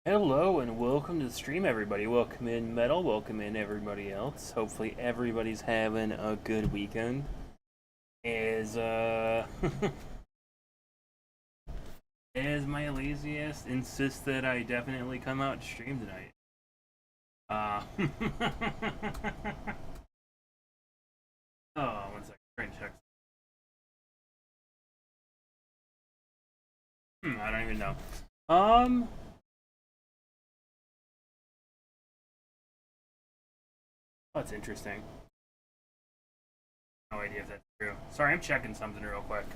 Hello and welcome to the stream, everybody. Welcome in, Metal. Welcome in, everybody else. Hopefully, everybody's having a good weekend. As as my laziest insists that I definitely come out and stream tonight. Oh, one second. Trying to check. I don't even know. Um, That's interesting. No idea if that's true. Sorry, I'm checking something real quick.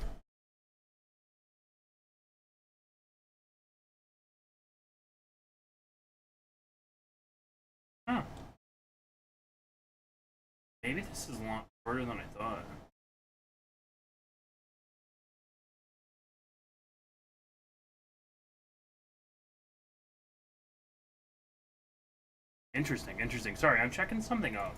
Huh. Maybe this is long shorter than I thought. Interesting, interesting. Sorry, I'm checking something up.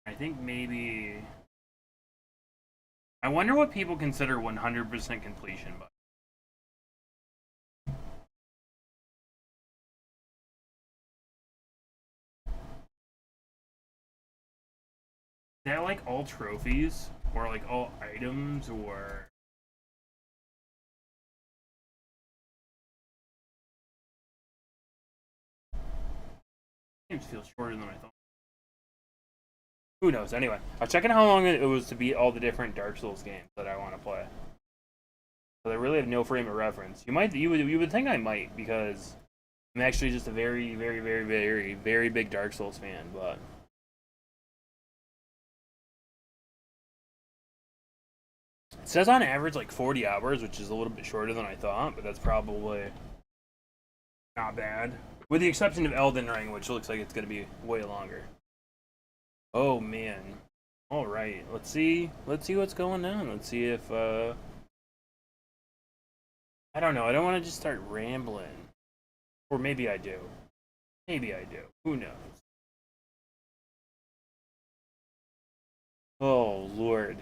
I think maybe. I wonder what people consider 100% completion, but. Is that like all trophies? Or like all items? Or. Games feel shorter than I thought. Who knows? Anyway, I'm checking how long it was to beat all the different Dark Souls games that I want to play. But I really have no frame of reference. You would think I might because I'm actually just a very, very, very, very, very big Dark Souls fan. But it says on average like 40 hours, which is a little bit shorter than I thought. But that's probably not bad, with the exception of Elden Ring, which looks like it's going to be way longer. Oh man. All right, let's see. Let's see what's going on. Let's see if I don't know. I don't want to just start rambling, or maybe I do. Maybe I do. Who knows? Oh Lord.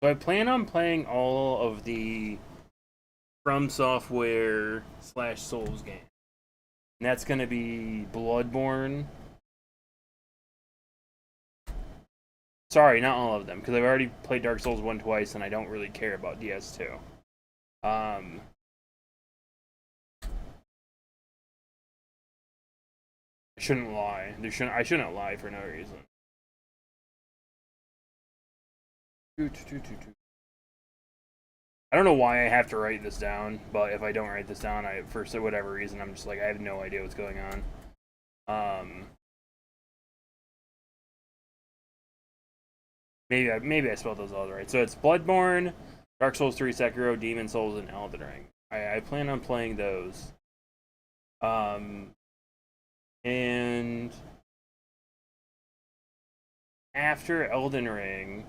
So I plan on playing all of the From Software / Souls games. And that's gonna be Bloodborne. Sorry, not all of them, because I've already played Dark Souls 1 twice, and I don't really care about DS2. I shouldn't lie. I shouldn't lie for no reason. I don't know why I have to write this down, but if I don't write this down, for whatever reason, I'm just like, I have no idea what's going on. Maybe I spelled those all right. So it's Bloodborne, Dark Souls 3, Sekiro, Demon Souls, and Elden Ring. I plan on playing those. And after Elden Ring,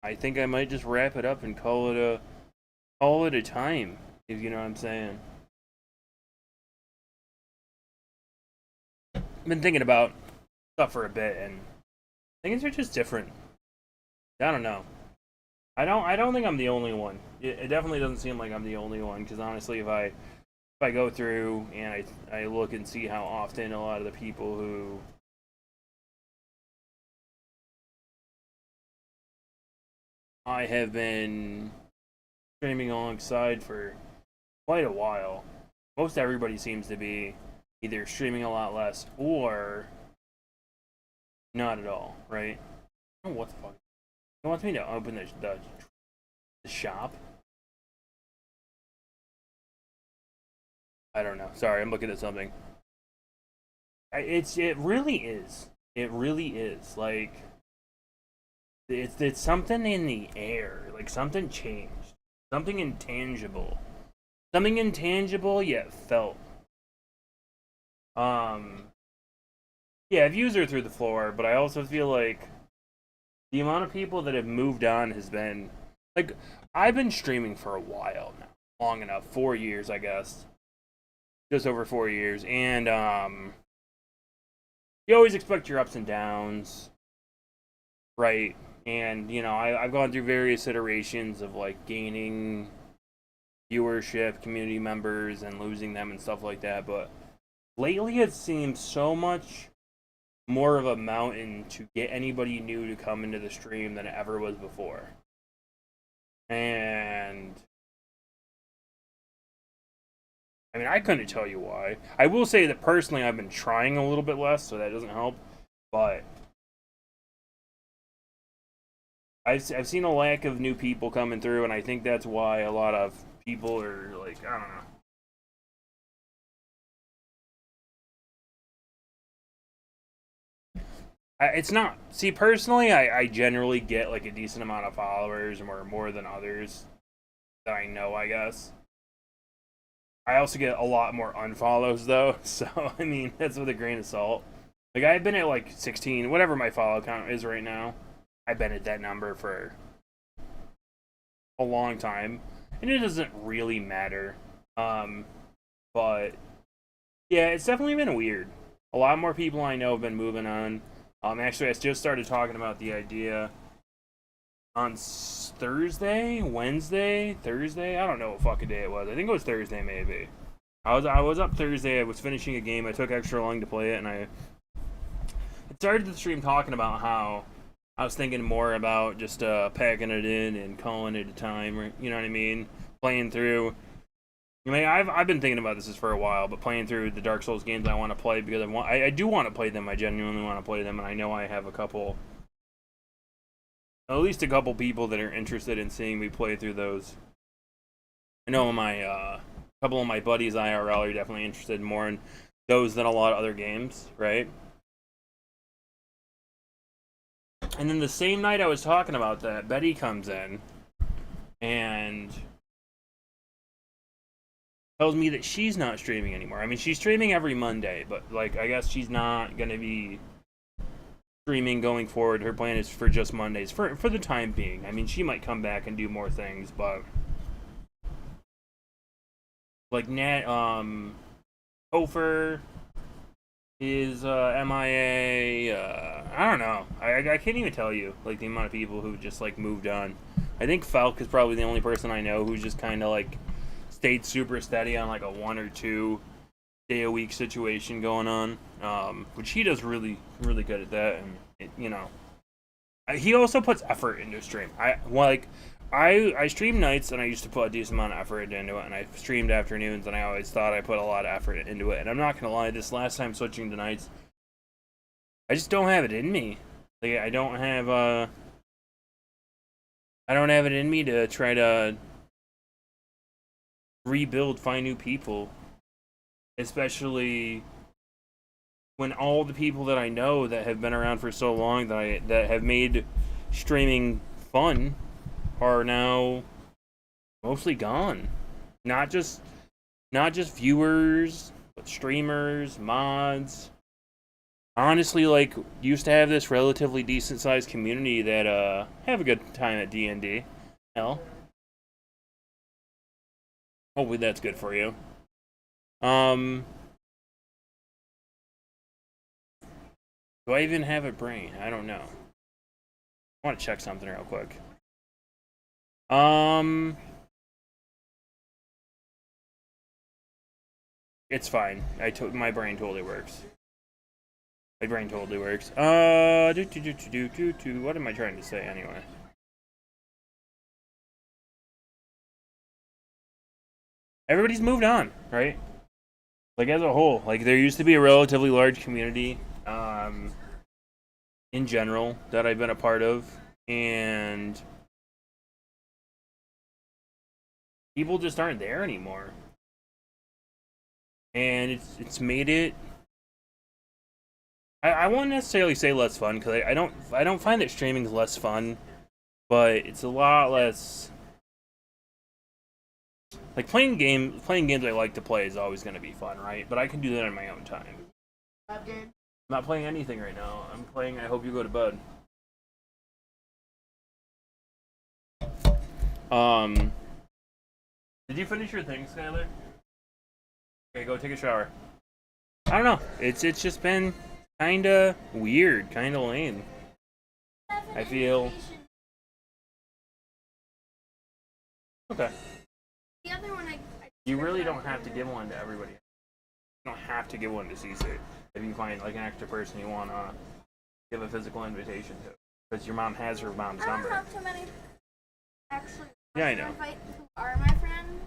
I think I might just wrap it up and call it a time, if you know what I'm saying. I've been thinking about stuff for a bit, and things are just different. I don't know. I don't think I'm the only one. It definitely doesn't seem like I'm the only one, because honestly, if I go through and I look and see how often a lot of the people who I have been streaming alongside for quite a while, most everybody seems to be either streaming a lot less or not at all, right? Oh, what the fuck? He wants me to open the shop? I don't know. Sorry, I'm looking at something. It really is. It really is. Like it's something in the air. Like something changed. Something intangible. Something intangible yet felt. Yeah, views are through the floor, but I also feel like the amount of people that have moved on has been like I've been streaming for a while now. Long enough. 4 years, I guess. Just over 4 years. And you always expect your ups and downs, right? And you know, I've gone through various iterations of like gaining viewership, community members, and losing them and stuff like that. But lately, it seems so much more of a mountain to get anybody new to come into the stream than it ever was before. And I mean, I couldn't tell you why. I will say that personally, I've been trying a little bit less, so that doesn't help. But I've seen a lack of new people coming through, and I think that's why a lot of people are like, I don't know. It's not. See, personally, I generally get like a decent amount of followers, more than others that I know, I guess. I also get a lot more unfollows though, so I mean that's with a grain of salt. Like I've been at like 16, whatever my follow count is right now. I've been at that number for a long time, and it doesn't really matter. Um, but yeah, it's definitely been weird. A lot more people I know have been moving on. Actually, I just started talking about the idea on Thursday, Wednesday, Thursday. I don't know what fucking day it was. I think it was Thursday, maybe. I was up Thursday. I was finishing a game. I took extra long to play it, and I started the stream talking about how I was thinking more about just packing it in and calling it a time, or you know what I mean, playing through. I mean, I've been thinking about this for a while, but playing through the Dark Souls games I want to play because I do want to play them. I genuinely want to play them, and I know I have at least a couple people that are interested in seeing me play through those. I know my couple of my buddies IRL are definitely interested more in those than a lot of other games, right? And then the same night I was talking about that, Betty comes in and tells me that she's not streaming anymore. I mean, she's streaming every Monday, but like I guess she's not gonna be streaming going forward. Her plan is for just Mondays for the time being. I mean, she might come back and do more things, but like Nat Hofer is MIA. I don't know. I can't even tell you like the amount of people who just like moved on. I think Falk is probably the only person I know who's just kind of like stayed super steady on like a 1 or 2 day a week situation going on. Which he does really good at that, and you know, he also puts effort into stream. I stream nights, and I used to put a decent amount of effort into it, and I streamed afternoons, and I always thought I put a lot of effort into it. And I'm not gonna lie, this last time switching to nights, I just don't have it in me. Like I don't have it in me to try to rebuild, find new people, especially when all the people that I know that have been around for so long that have made streaming fun are now mostly gone. Not just viewers, but streamers, mods. Honestly, like used to have this relatively decent sized community that have a good time at D&D. Hell, hopefully that's good for you. Do I even have a brain? I don't know. I want to check something real quick. It's fine. My brain totally works. My brain totally works. What am I trying to say anyway? Everybody's moved on, right? Like as a whole, like there used to be a relatively large community, in general that I've been a part of, and people just aren't there anymore. And it's made it. I won't necessarily say less fun because I don't find that streaming is less fun, but it's a lot less. Like playing games I like to play is always going to be fun, right? But I can do that on my own time. I'm not playing anything right now. I'm playing I Hope You Go to Bed. Did you finish your thing, Skylar? Okay, go take a shower. I don't know. It's just been kinda weird, kinda lame. I feel. Okay. The other one You really don't have to give one to everybody. You don't have to give one to CC. If you find like an extra person you want to give a physical invitation to, because your mom has her mom's number. I don't have too many actually. Yeah, I know. Invite who are my friends.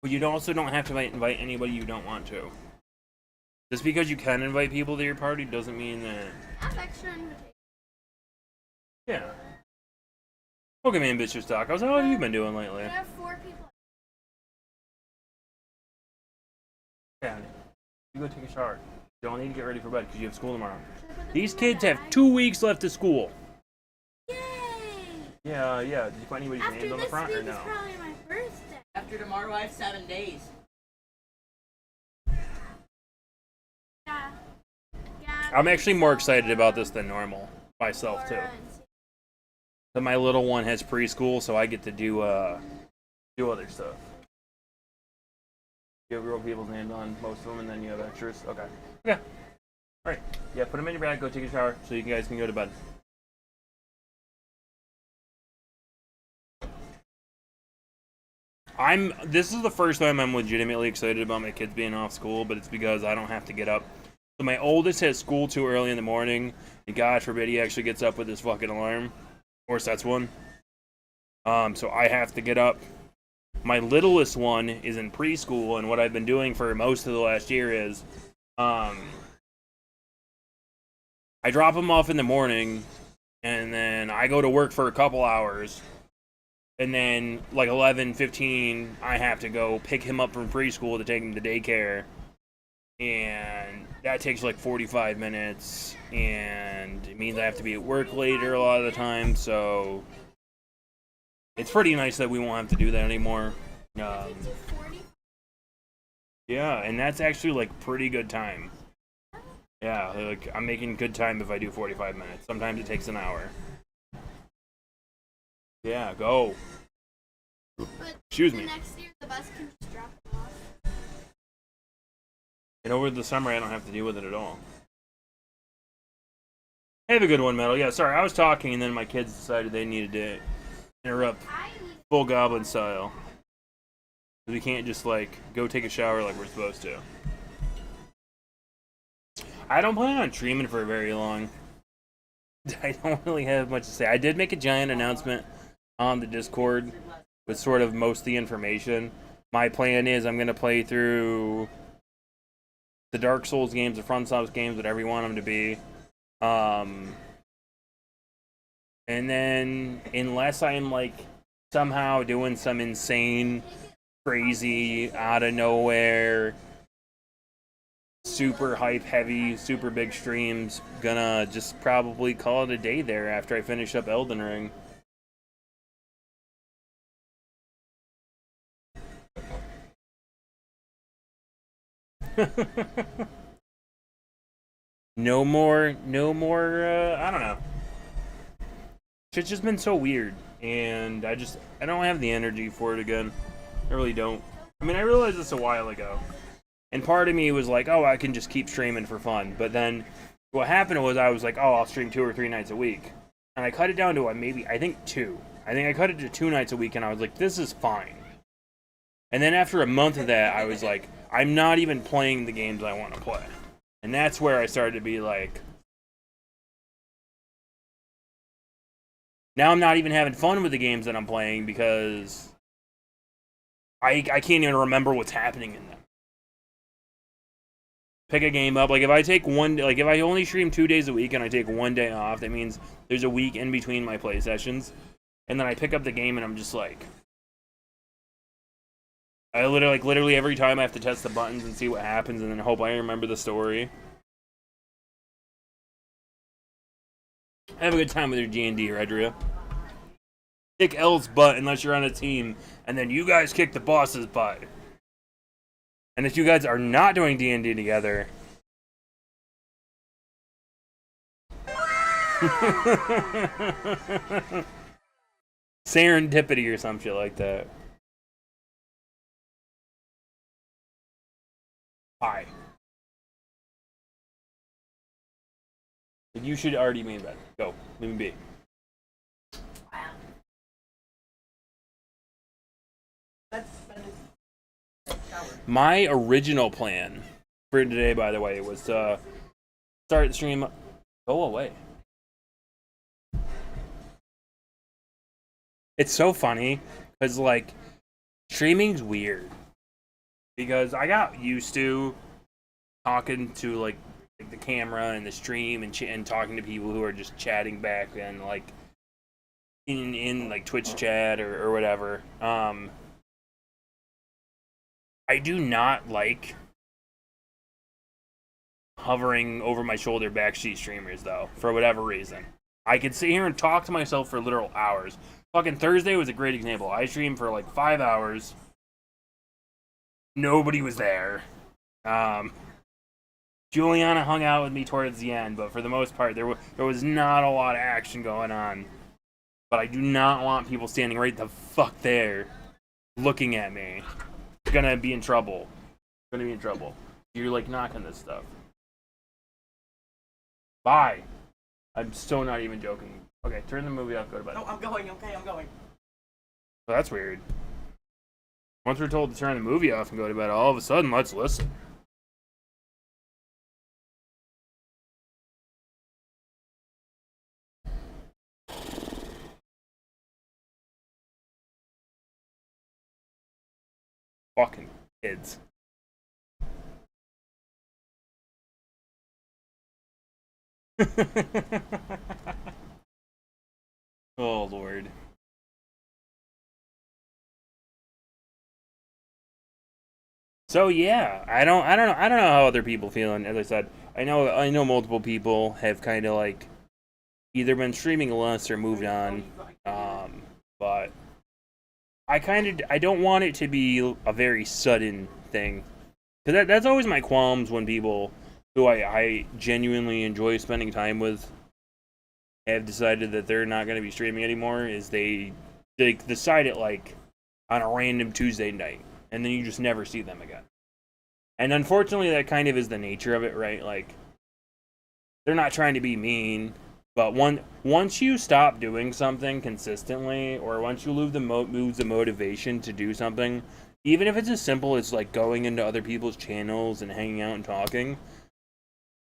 But you also don't have to invite anybody you don't want to. Just because you can invite people to your party doesn't mean that. I have extra invitations. Yeah. Pokemon bitch your stock. I was like, how have you been doing lately? I have 4 people. Yeah. You go take a shower. You don't need to get ready for bed because you have school tomorrow. Should I put the These people kids have bag? 2 weeks left of school. Yay! Yeah. Did you put anybody's After names on the this front week or no? is probably my birthday. After tomorrow, I have 7 days. Yeah. I'm actually more excited about this than normal myself too. But my little one has preschool, so I get to do other stuff. You have real people's names on most of them, and then you have extras. Okay. All right. Yeah, put them in your bag. Go take a shower, so you guys can go to bed. This is the first time I'm legitimately excited about my kids being off school, but it's because I don't have to get up. So my oldest has school too early in the morning, and God forbid he actually gets up with his fucking alarm, or sets one. So I have to get up. My littlest one is in preschool, and what I've been doing for most of the last year is, I drop him off in the morning, and then I go to work for a couple hours. And then, like 11:15, I have to go pick him up from preschool to take him to daycare. And that takes like 45 minutes. And it means I have to be at work later a lot of the time. So it's pretty nice that we won't have to do that anymore. Yeah, and that's actually like pretty good time. Yeah, like I'm making good time if I do 45 minutes. Sometimes it takes an hour. Yeah, go. But Excuse me. next year, the bus can just drop them off. And over the summer, I don't have to deal with it at all. Have a good one, Metal. Yeah, sorry, I was talking, and then my kids decided they needed to interrupt full goblin style. We can't just, like, go take a shower like we're supposed to. I don't plan on streaming for very long. I don't really have much to say. I did make a giant announcement on the Discord with sort of most of the information. My plan is I'm going to play through the Dark Souls games, the FromSoft games, whatever you want them to be. And then, unless I'm, like, somehow doing some insane, crazy, out of nowhere, super hype heavy, super big streams, gonna just probably call it a day there after I finish up Elden Ring. No more, I don't know. Shit's just been so weird, and I don't have the energy for it again. I really don't. I mean, I realized this a while ago, and part of me was like, oh, I can just keep streaming for fun, but then what happened was I was like, oh, I'll stream 2 or 3 nights a week, and I cut it down to I think 2. I think I cut it to 2 nights a week, and I was like, this is fine. And then after a month of that, I was like, I'm not even playing the games I want to play. And that's where I started to be like, now I'm not even having fun with the games that I'm playing because I can't even remember what's happening in them. Pick a game up. Like, if I take if I only stream 2 days a week and I take 1 day off, that means there's a week in between my play sessions. And then I pick up the game and I'm just like, I literally every time I have to test the buttons and see what happens and then hope I remember the story. Have a good time with your D&D, Redria. Kick L's butt unless you're on a team, and then you guys kick the boss's butt. And if you guys are not doing D&D together... serendipity or some shit like that. Hi. You should already be in bed. Go. Leave me be. My original plan for today, by the way, was to start the stream. Go away. It's so funny because, like, streaming's weird. Because I got used to talking to, like the camera and the stream and talking to people who are just chatting back and, like, in like Twitch chat or whatever. I do not like hovering over my shoulder backseat streamers though, for whatever reason. I could sit here and talk to myself for literal hours. Fucking Thursday was a great example. I streamed for like 5 hours. Nobody was there. Juliana hung out with me towards the end, but for the most part, there was not a lot of action going on. But I do not want people standing right the fuck there, looking at me. Gonna be in trouble. Gonna be in trouble. You're like knocking this stuff. Bye. I'm so not even joking. Okay, turn the movie off. Go to bed. No, I'm going. Okay, I'm going. Well, that's weird. Once we're told to turn the movie off and go to bed, all of a sudden, let's listen. Fucking kids. Oh Lord. So yeah, I don't know how other people feeling. As I said, I know multiple people have kind of like either been streaming less or moved on. But I don't want it to be a very sudden thing, because that's always my qualms when people who I genuinely enjoy spending time with have decided that they're not going to be streaming anymore. Is they decide it like on a random Tuesday night, and then you just never see them again. And unfortunately, that kind of is the nature of it, right? Like, they're not trying to be mean, but once you stop doing something consistently, or once you lose the motivation to do something, even if it's as simple as like going into other people's channels and hanging out and talking,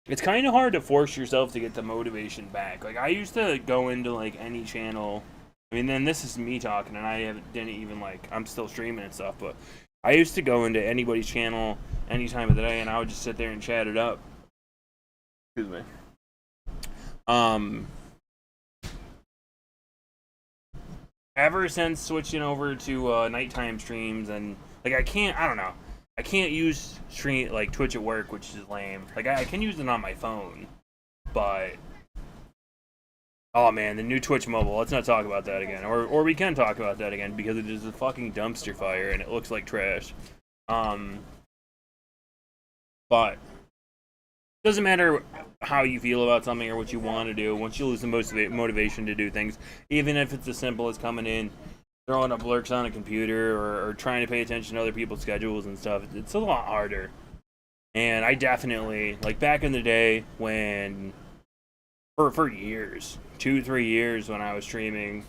it's kind of hard to force yourself to get the motivation back. Like, I used to go into like any channel. I mean, then this is me talking, and didn't even like, I'm still streaming and stuff, but I used to go into anybody's channel any time of the day, and I would just sit there and chat it up. Excuse me. Ever since switching over to nighttime streams, and like I can't use stream like Twitch at work, which is lame. Like I can use it on my phone, but oh man, the new Twitch mobile. Let's not talk about that again, or we can talk about that again because it is a fucking dumpster fire and it looks like trash. But doesn't matter how you feel about something or what you want to do. Once you lose the motivation to do things, even if it's as simple as coming in, throwing up lurks on a computer, or trying to pay attention to other people's schedules and stuff, it's a lot harder. And I definitely, like back in the day when, for years, 2-3 years when I was streaming,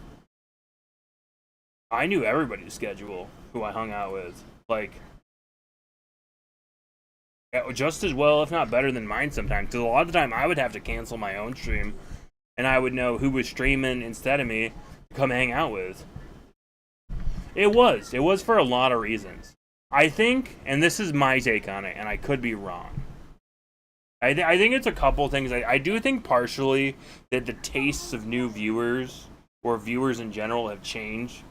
I knew everybody's schedule who I hung out with. Like, just as well, if not better than mine sometimes. Because a lot of the time I would have to cancel my own stream, and I would know who was streaming instead of me to come hang out with. It was for a lot of reasons. I think, and this is my take on it, and I could be wrong. I think it's a couple things. I do think partially that the tastes of new viewers, or viewers in general, have changed.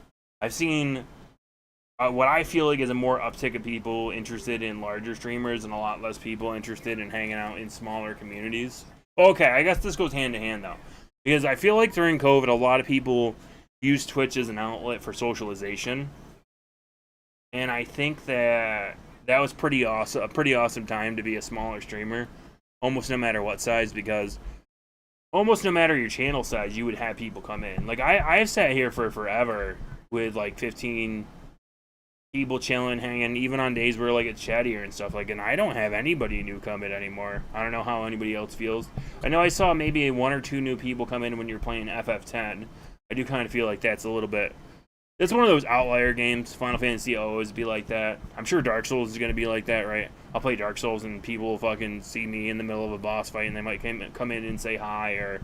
I've seen what I feel like is a more uptick of people interested in larger streamers and a lot less people interested in hanging out in smaller communities. Okay, I guess this goes hand to hand though, because I feel like during COVID, a lot of people used Twitch as an outlet for socialization, and I think that was a pretty awesome time to be a smaller streamer, almost no matter what size, because almost no matter your channel size, you would have people come in. Like I've sat here for forever with like 15 people chilling, hanging, even on days where like it's chattier and stuff, like, and I don't have anybody new come in anymore. I don't know how anybody else feels. I know I saw maybe 1 or 2 new people come in when you're playing FF10. I do kind of feel like that's a little bit, it's one of those outlier games. Final Fantasy will always be like that. I'm sure Dark Souls is going to be like that, right? I'll play Dark Souls and people will fucking see me in the middle of a boss fight and they might come in and say hi, or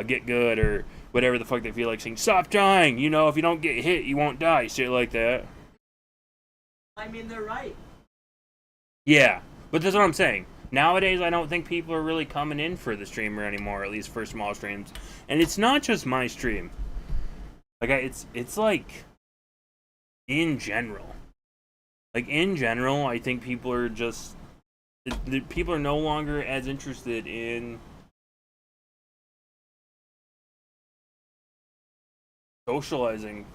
get good, or whatever the fuck they feel like saying. Stop dying! You know, if you don't get hit, you won't die. Shit like that. I mean, they're right. Yeah, but that's what I'm saying. Nowadays, I don't think people are really coming in for the streamer anymore, at least for small streams. And it's not just my stream. Like it's like in general. Like in general, I think people are just people are no longer as interested in socializing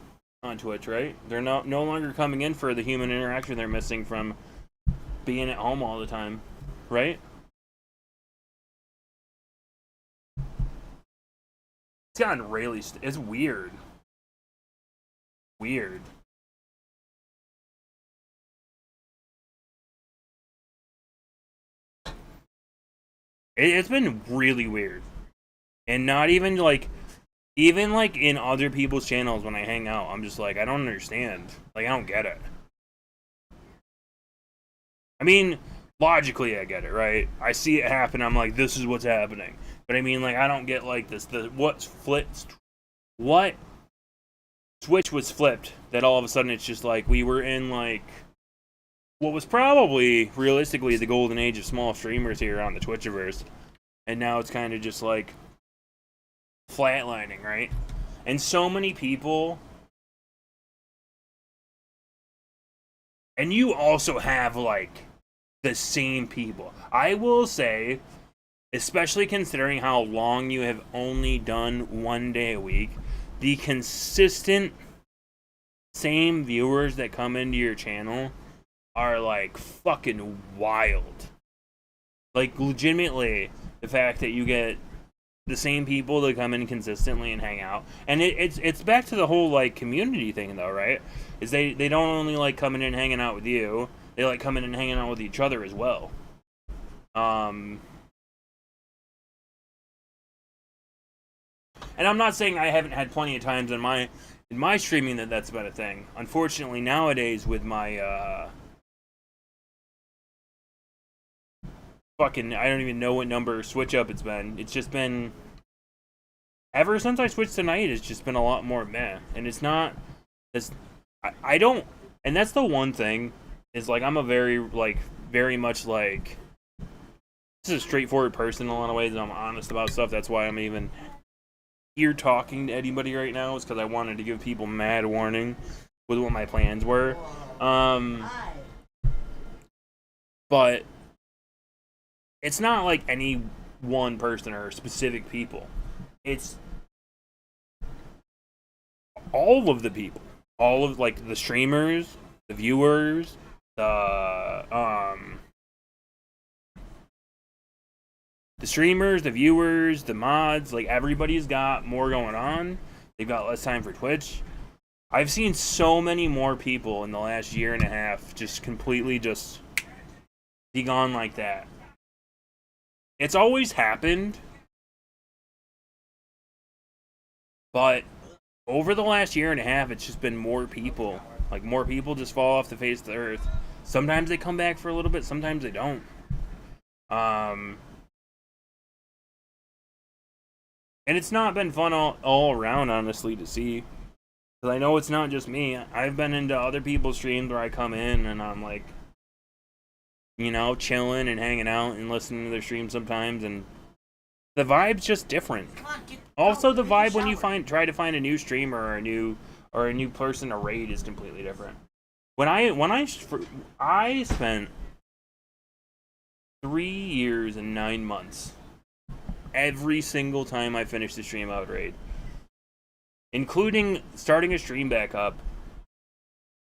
on Twitch, right? They're no longer coming in for the human interaction they're missing from being at home all the time, right? It's gotten really it's weird. Weird. It's been really weird. And not even like in other people's channels when I hang out, I'm just like, I don't understand. Like, I don't get it. I mean, logically I get it, right? I see it happen, I'm like, this is what's happening. But I mean, like, I don't get like this what switch was flipped that all of a sudden it's just like we were in like what was probably realistically the golden age of small streamers here on the Twitchiverse, and now it's kind of just like flatlining, right? And so many people, and you also have like the same people. I will say, especially considering how long you have only done 1 day a week, the consistent same viewers that come into your channel are like fucking wild. Like legitimately, the fact that you get the same people that come in consistently and hang out, and it's back to the whole like community thing though, right? Is they don't only like coming in and hanging out with you, they like coming in and hanging out with each other as well. And I'm not saying I haven't had plenty of times in my streaming that's been a thing. Unfortunately, nowadays with my fucking, I don't even know what number switch up it's been. It's just been, ever since I switched to night, it's just been a lot more meh. And it's not, I don't, and that's the one thing, is like, I'm a very much like, this is a straightforward person in a lot of ways, and I'm honest about stuff. That's why I'm even here talking to anybody right now, is because I wanted to give people mad warning with what my plans were. But it's not like any one person or specific people. It's all of the people. All of like the streamers, the viewers, the streamers, the viewers, the mods, like everybody's got more going on. They've got less time for Twitch. I've seen so many more people in the last year and a half just completely just be gone like that. It's always happened, but over the last year and a half, it's just been more people. Like, more people just fall off the face of the earth. Sometimes they come back for a little bit, sometimes they don't. And it's not been fun all around, honestly, to see. Because I know it's not just me. I've been into other people's streams where I come in and I'm like, you know, chilling and hanging out and listening to their streams sometimes, and the vibe's just different. Also, the vibe when you try to find a new streamer or a new person to raid is completely different. When I spent 3 years and 9 months, every single time I finished the stream, I would raid, including starting a stream back up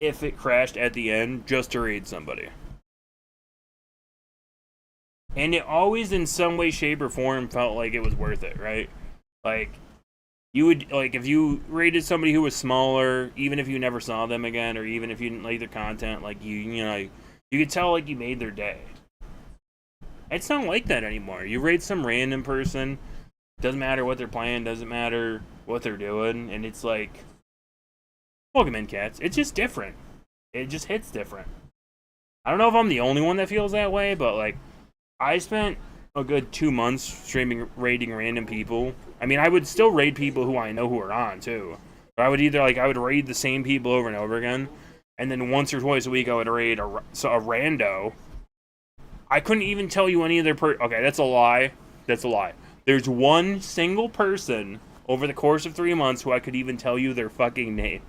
if it crashed at the end just to raid somebody. And it always, in some way, shape, or form, felt like it was worth it, right? Like, you would, like, if you rated somebody who was smaller, even if you never saw them again, or even if you didn't like their content, like, you know, you could tell, like, you made their day. It's not like that anymore. You raid some random person, doesn't matter what they're playing, doesn't matter what they're doing, and it's like, welcome in, cats. It's just different. It just hits different. I don't know if I'm the only one that feels that way, but, like, I spent a good 2 months streaming, raiding random people. I mean, I would still raid people who I know who are on, too. But I would I would raid the same people over and over again, and then once or twice a week I would raid a rando. I couldn't even tell you any of their okay, that's a lie. That's a lie. There's one single person over the course of 3 months who I could even tell you their fucking name.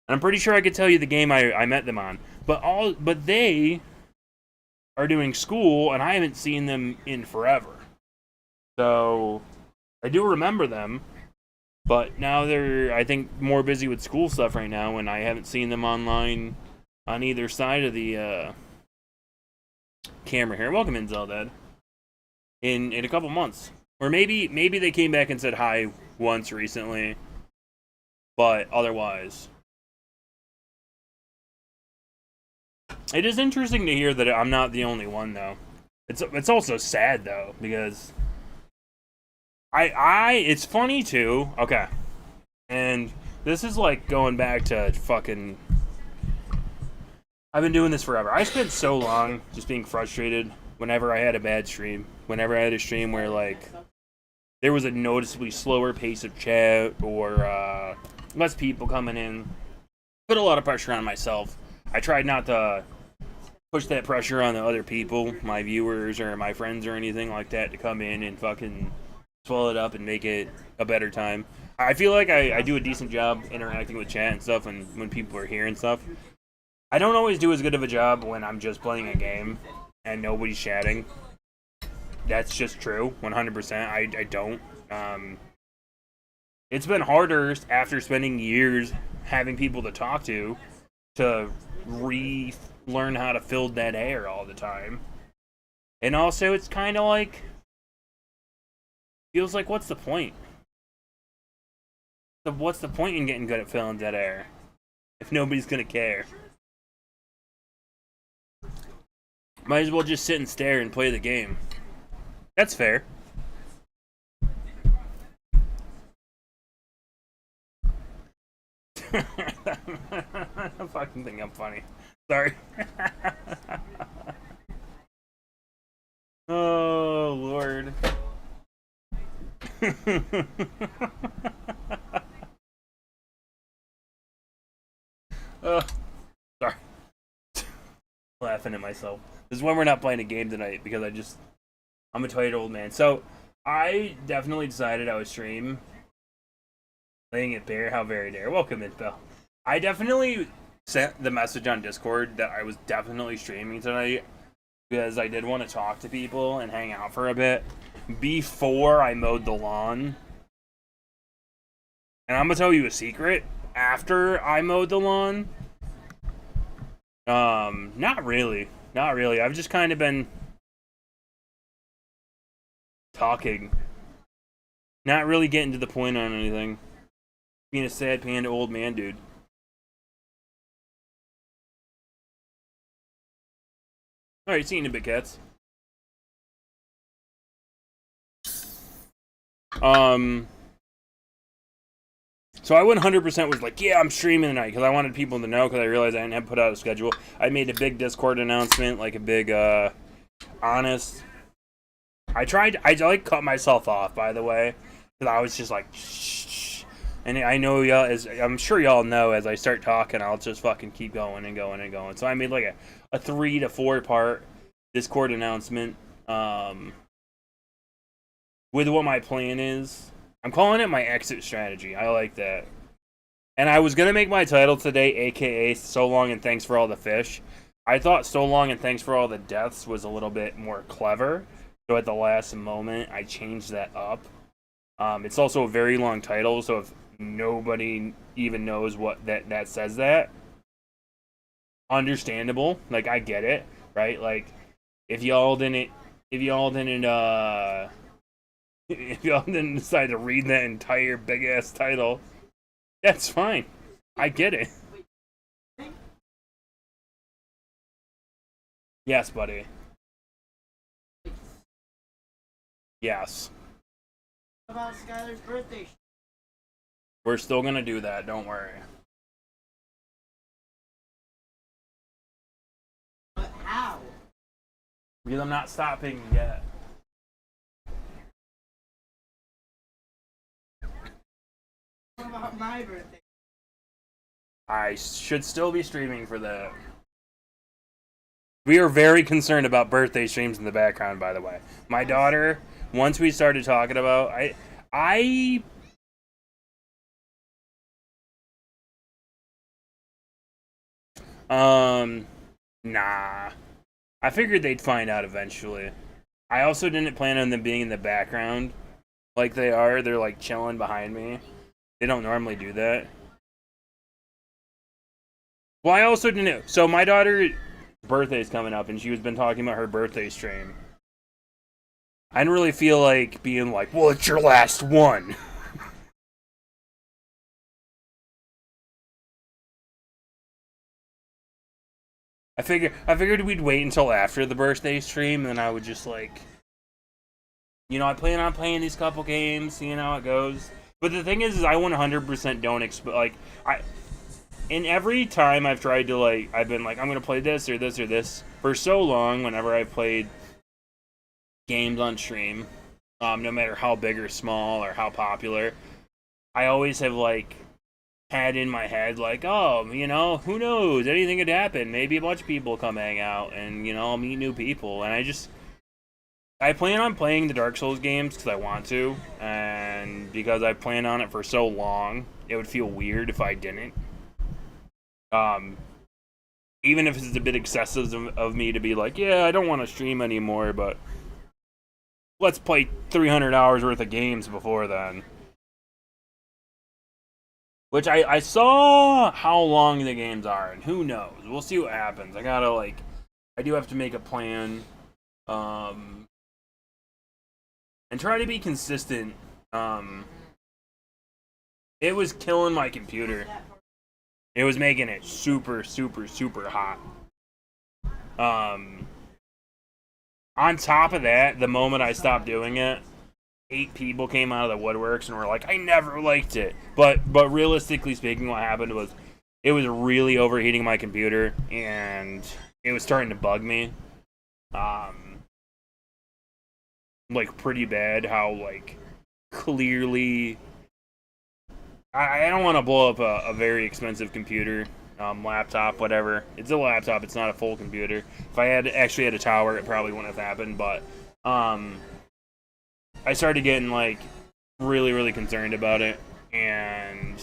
And I'm pretty sure I could tell you the game I met them on. But they are doing school, and I haven't seen them in forever. So I do remember them, but now they're, I think, more busy with school stuff right now, and I haven't seen them online on either side of the camera here. Welcome in, Zeldad. In a couple months. Or maybe they came back and said hi once recently, but otherwise. It is interesting to hear that I'm not the only one, though. It's also sad, though, because it's funny, too. Okay. And this is like going back to fucking... I've been doing this forever. I spent so long just being frustrated whenever I had a bad stream. Whenever I had a stream where, like, there was a noticeably slower pace of chat or less people coming in. Put a lot of pressure on myself. I tried not to push that pressure on the other people, my viewers or my friends or anything like that, to come in and fucking swell it up and make it a better time. I feel like I do a decent job interacting with chat and stuff and when people are here and stuff. I don't always do as good of a job when I'm just playing a game and nobody's chatting. That's just true, 100%. I don't. It's been harder after spending years having people to talk to relearn how to fill dead air all the time. And also, it's kind of like, feels like, what's the point? What's the point in getting good at filling dead air if nobody's gonna care? Might as well just sit and stare and play the game. That's fair. I fucking think I'm funny. Sorry. Oh, Lord. Sorry. Laughing at myself. This is when we're not playing a game tonight because I'm a tired old man. So, I definitely decided I would stream Laying It Bare, How Very Dare. Welcome in, Bill. I definitely sent the message on Discord that I was definitely streaming tonight because I did want to talk to people and hang out for a bit before I mowed the lawn. And I'm going to tell you a secret. After I mowed the lawn, not really. Not really. I've just kind of been talking. Not really getting to the point on anything. Being a sad panda old man, dude. Alright, see you in a bit, cats. So I 100% was like, yeah, I'm streaming tonight because I wanted people to know because I realized I didn't have put out a schedule. I made a big Discord announcement, like a big, honest. I like cut myself off, by the way, because I was just like, shh. And I know y'all, I'm sure y'all know, as I start talking, I'll just fucking keep going and going and going. So I made like a 3 to 4 part Discord announcement, with what my plan is. I'm calling it my exit strategy. I like that. And I was going to make my title today, aka So Long and Thanks for All the Fish. I thought So Long and Thanks for All the Deaths was a little bit more clever. So at the last moment, I changed that up. It's also a very long title, so if nobody even knows what that says that, understandable. Like, I get it, right? Like, if y'all didn't decide to read that entire big-ass title, that's fine. I get it. Yes, buddy. Yes. What about Skylar's birthday? We're still gonna do that, don't worry. But how? Because I'm not stopping yet. What about my birthday? I should still be streaming for that. We are very concerned about birthday streams in the background, by the way. My daughter once we started talking about, I nah. I figured they'd find out eventually. I also didn't plan on them being in the background like they are. They're like chilling behind me. They don't normally do that. Well, I also didn't. So my daughter's birthday's coming up, and she was been talking about her birthday stream. I didn't really feel like being like, well, it's your last one. I figured we'd wait until after the birthday stream, and I would just like, I plan on playing these couple games, seeing how it goes. But the thing is I 100% don't expect, like, in every time I've tried to, like, I've been like, I'm gonna play this or this or this for so long. Whenever I've played games on stream, no matter how big or small or how popular, I always have like had in my head like, oh, who knows? Anything could happen. Maybe a bunch of people come hang out, and I'll meet new people. And I plan on playing the Dark Souls games because I want to, and because I planned on it for so long, it would feel weird if I didn't. Even if it's a bit excessive of me to be like, yeah, I don't want to stream anymore, but let's play 300 hours worth of games before then. Which I saw how long the games are, and who knows? We'll see what happens. I do have to make a plan, and try to be consistent. It was killing my computer. It was making it super, super, super hot. On top of that, the moment I stopped doing it, 8 people came out of the woodworks and were like, I never liked it. But realistically speaking, what happened was it was really overheating my computer, and it was starting to bug me. Like, pretty bad how, like, clearly... I don't want to blow up a very expensive computer, laptop, whatever. It's a laptop, it's not a full computer. If I actually had a tower, it probably wouldn't have happened, but I started getting, like, really, really concerned about it, and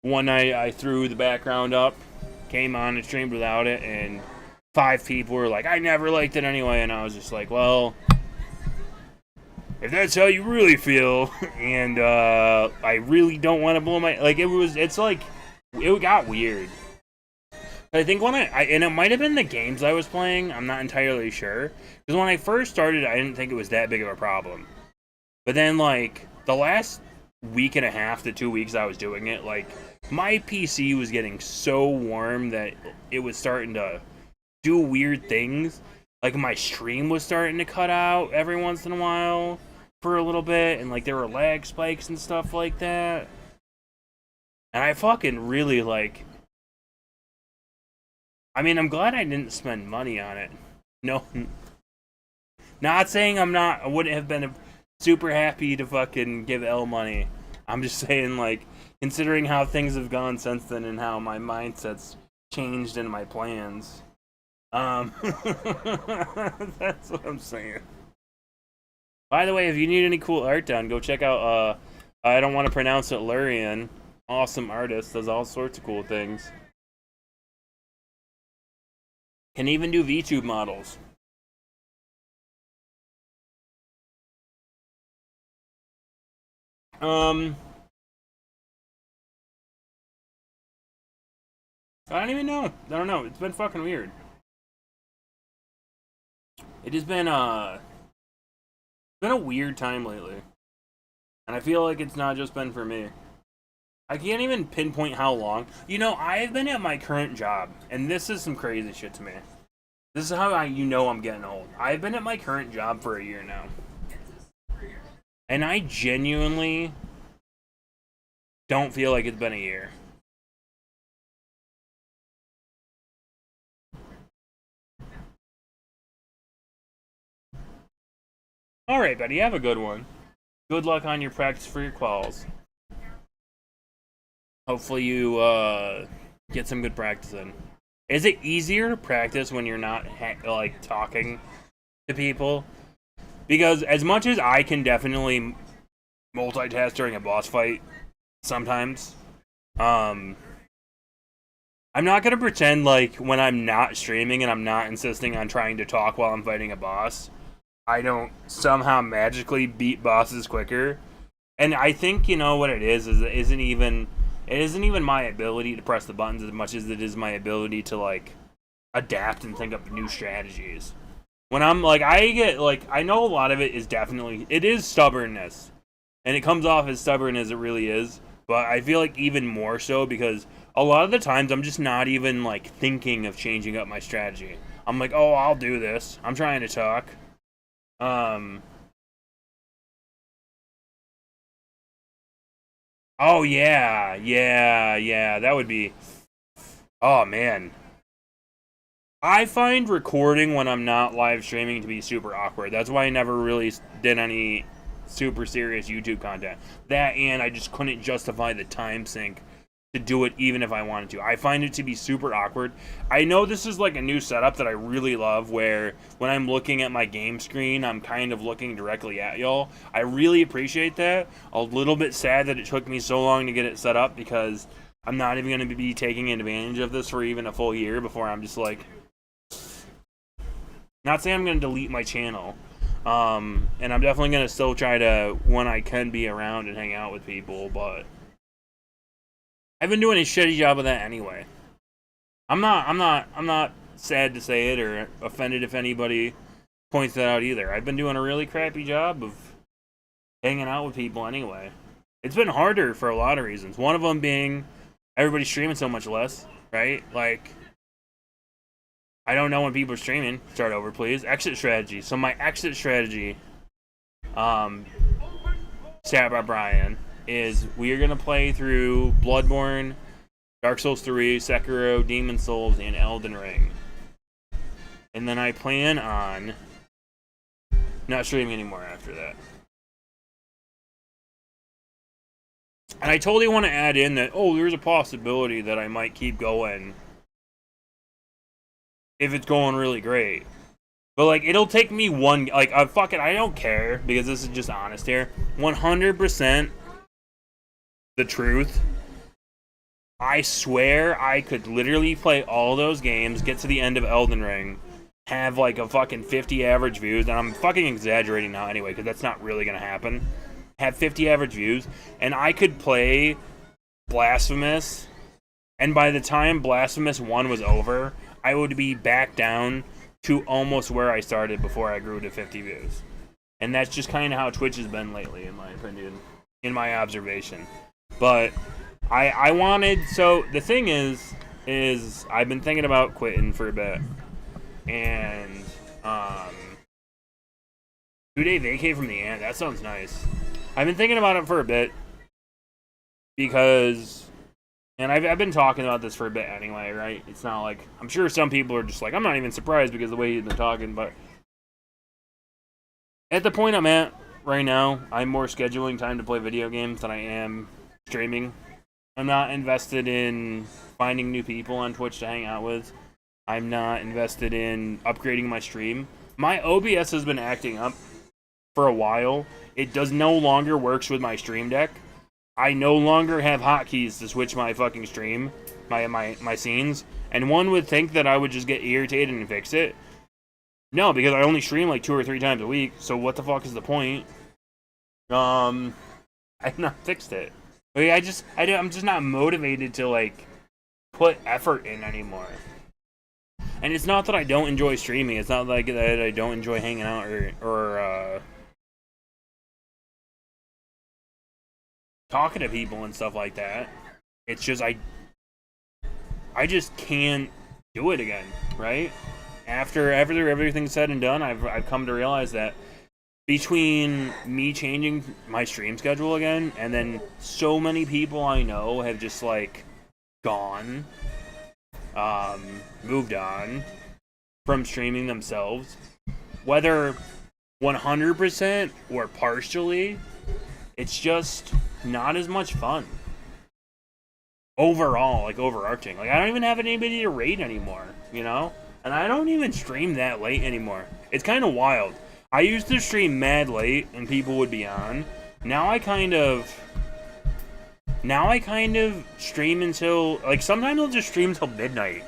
one night I threw the background up, came on and streamed without it, and 5 people were like, I never liked it anyway, and I was just like, well, if that's how you really feel, and I really don't want to blow my, like, it got weird. I think when and it might have been the games I was playing, I'm not entirely sure, because when I first started, I didn't think it was that big of a problem. But then, like, the last week and a half to 2 weeks I was doing it, like, my PC was getting so warm that it was starting to do weird things. Like, my stream was starting to cut out every once in a while for a little bit, and, like, there were lag spikes and stuff like that. And I fucking really, like... I mean, I'm glad I didn't spend money on it. No. Not saying I wouldn't have been super happy to fucking give L money. I'm just saying, like, considering how things have gone since then and how my mindset's changed in my plans. That's what I'm saying. By the way, if you need any cool art done, go check out, I don't want to pronounce it, Lurian. Awesome artist, does all sorts of cool things. Can even do VTube models. I don't even know. I don't know. It's been fucking weird. It has been a weird time lately. And I feel like it's not just been for me. I can't even pinpoint how long. I've been at my current job, and this is some crazy shit to me. This is how I'm getting old. I've been at my current job for a year now. And I genuinely don't feel like it's been a year. Alright, buddy, have a good one. Good luck on your practice for your quals. Hopefully you get some good practice in. Is it easier to practice when you're not like talking to people? Because as much as I can definitely multitask during a boss fight sometimes, I'm not gonna pretend like when I'm not streaming and I'm not insisting on trying to talk while I'm fighting a boss, I don't somehow magically beat bosses quicker. And I think, you know what it is it isn't even my ability to press the buttons as much as it is my ability to like adapt and think up new strategies. When I'm like, I know a lot of it is stubbornness, and it comes off as stubborn as it really is, but I feel like even more so because a lot of the times I'm just not even like thinking of changing up my strategy. I'm like, oh, I'll do this. I'm trying to talk. Oh yeah, that would be. Oh man, I find recording when I'm not live streaming to be super awkward. That's why I never really did any super serious YouTube content. That and I just couldn't justify the time sink to do it even if I wanted to. I find it to be super awkward. I know this is like a new setup that I really love where when I'm looking at my game screen, I'm kind of looking directly at y'all. I really appreciate that. A little bit sad that it took me so long to get it set up because I'm not even going to be taking advantage of this for even a full year before I'm just like... Not saying I'm going to delete my channel. And I'm definitely going to still try to, when I can, be around and hang out with people, but... I've been doing a shitty job of that anyway. I'm not sad to say it or offended if anybody points that out either. I've been doing a really crappy job of hanging out with people anyway. It's been harder for a lot of reasons. One of them being everybody's streaming so much less, right? Like, I don't know when people are streaming. Start over, please. Exit strategy. So my exit strategy, Sat by Brian, is we are going to play through Bloodborne, Dark Souls 3, Sekiro, Demon Souls, and Elden Ring. And then I plan on not streaming anymore after that. And I totally want to add in that, oh, there's a possibility that I might keep going if it's going really great. But, like, it'll take me fuck it, I don't care, because this is just honest here. 100% the truth. I swear I could literally play all those games, get to the end of Elden Ring, have like a fucking 50 average views, and I'm fucking exaggerating now anyway, because that's not really gonna happen. Have 50 average views, and I could play Blasphemous, and by the time Blasphemous 1 was over, I would be back down to almost where I started before I grew to 50 views. And that's just kind of how Twitch has been lately, in my opinion, in my observation. But I wanted, so the thing is I've been thinking about quitting for a bit, and 2-day vacay from the ant, that sounds nice. I've been thinking about it for a bit because, and I've been talking about this for a bit anyway, right? It's not like, I'm sure some people are just like, I'm not even surprised because of the way he's been talking, but at the point I'm at right now, I'm more scheduling time to play video games than I am streaming. I'm not invested in finding new people on Twitch to hang out with. I'm not invested in upgrading my stream. My OBS has been acting up for a while. It does no longer works with my Stream Deck. I no longer have hotkeys to switch my fucking stream, my scenes. And one would think that I would just get irritated and fix it. No, because I only stream like 2 or 3 times a week. So what the fuck is the point? I've not fixed it. I'm just not motivated to like put effort in anymore. And it's not that I don't enjoy streaming. It's not like that I don't enjoy hanging out or talking to people and stuff like that. It's just I just can't do it again, right? After everything's said and done, I've come to realize that between me changing my stream schedule again, and then so many people I know have just like gone, moved on from streaming themselves, whether 100% or partially, it's just not as much fun overall, like overarching. Like I don't even have anybody to raid anymore, you know? And I don't even stream that late anymore. It's kind of wild. I used to stream mad late and people would be on. Now I kind of stream until, like, sometimes I'll just stream till midnight.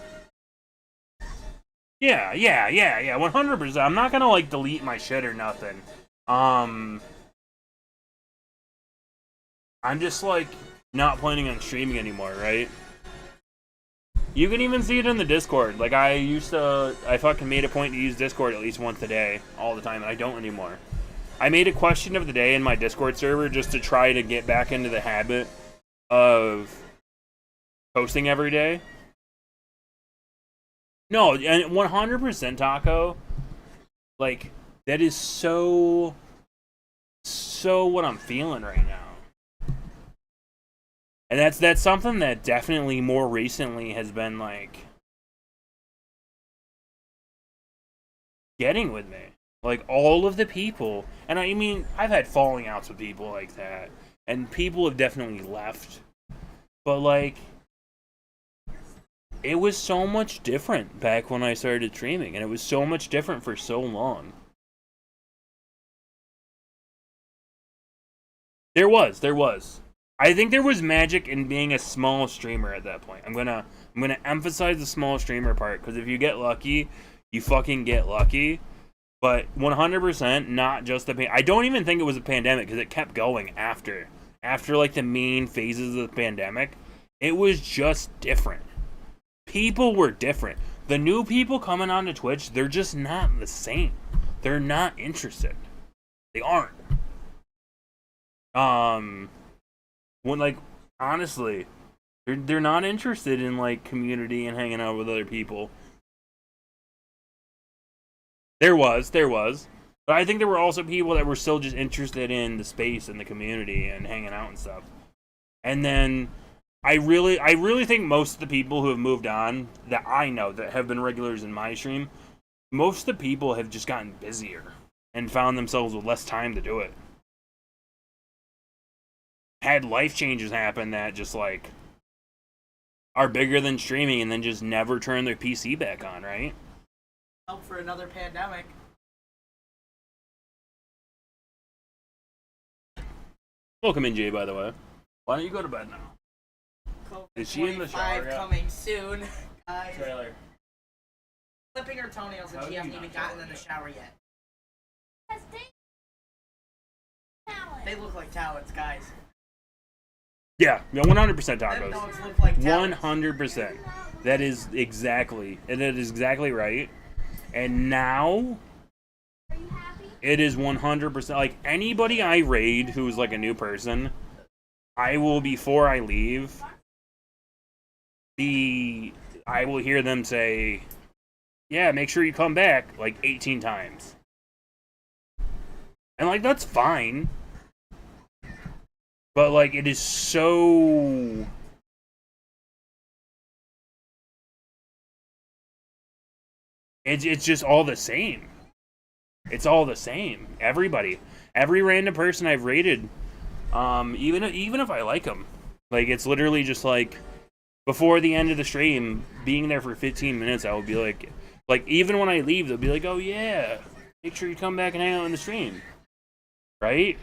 Yeah, 100%. I'm not gonna, like, delete my shit or nothing. I'm just, like, not planning on streaming anymore, right? You can even see it in the Discord. Like, I fucking made a point to use Discord at least once a day, all the time, and I don't anymore. I made a question of the day in my Discord server just to try to get back into the habit of posting every day. No, and 100% Taco. Like, that is so what I'm feeling right now. And that's something that definitely more recently has been, like, getting with me. Like, all of the people, and I mean, I've had falling outs with people like that, and people have definitely left. But, like, it was so much different back when I started streaming, and it was so much different for so long. There was. I think there was magic in being a small streamer at that point. I'm gonna emphasize the small streamer part, because if you get lucky, you fucking get lucky. But 100%, not just I don't even think it was a pandemic, because it kept going after like the main phases of the pandemic. It was just different. People were different. The new people coming onto Twitch, they're just not the same. They're not interested. They aren't. When, like, honestly, they're not interested in, like, community and hanging out with other people. There was, but I think there were also people that were still just interested in the space and the community and hanging out and stuff. And then I really think most of the people who have moved on that I know that have been regulars in my stream, most of the people have just gotten busier and found themselves with less time to do it. Had life changes happen that just, like, are bigger than streaming and then just never turn their PC back on, right? Help for another pandemic. Welcome in, Jay, by the way. Why don't you go to bed now? Is she in the shower yet? Coming soon, guys. Trailer. Clipping her toenails and she hasn't even gotten in the shower yet. They look like talents, guys. Yeah, 100% Them tacos. dogs look like talents. 100%. That is exactly right. And now Are you happy? it is 100%. Like, anybody I raid who's like a new person, I will, before I leave, I will hear them say, yeah, make sure you come back, like, 18 times. And, like, that's fine. But, like, it is so... It's just all the same. It's all the same. Everybody. Every random person I've rated, even if I like them, like, it's literally just, like, before the end of the stream, being there for 15 minutes, I will be like, even when I leave, they'll be like, oh, yeah, make sure you come back and hang out in the stream. Right?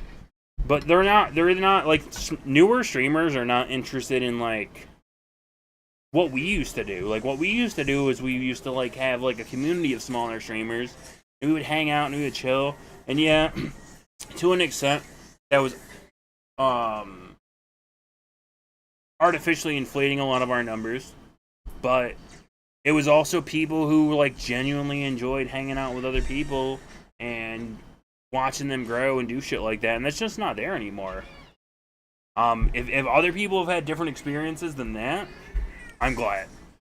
But they're not, like, newer streamers are not interested in, like, what we used to do. Like, what we used to do is we used to, like, have, like, a community of smaller streamers, and we would hang out and we would chill. And yeah, to an extent, that was artificially inflating a lot of our numbers, but it was also people who, like, genuinely enjoyed hanging out with other people and watching them grow and do shit like that, and that's just not there anymore. If other people have had different experiences than that, I'm glad,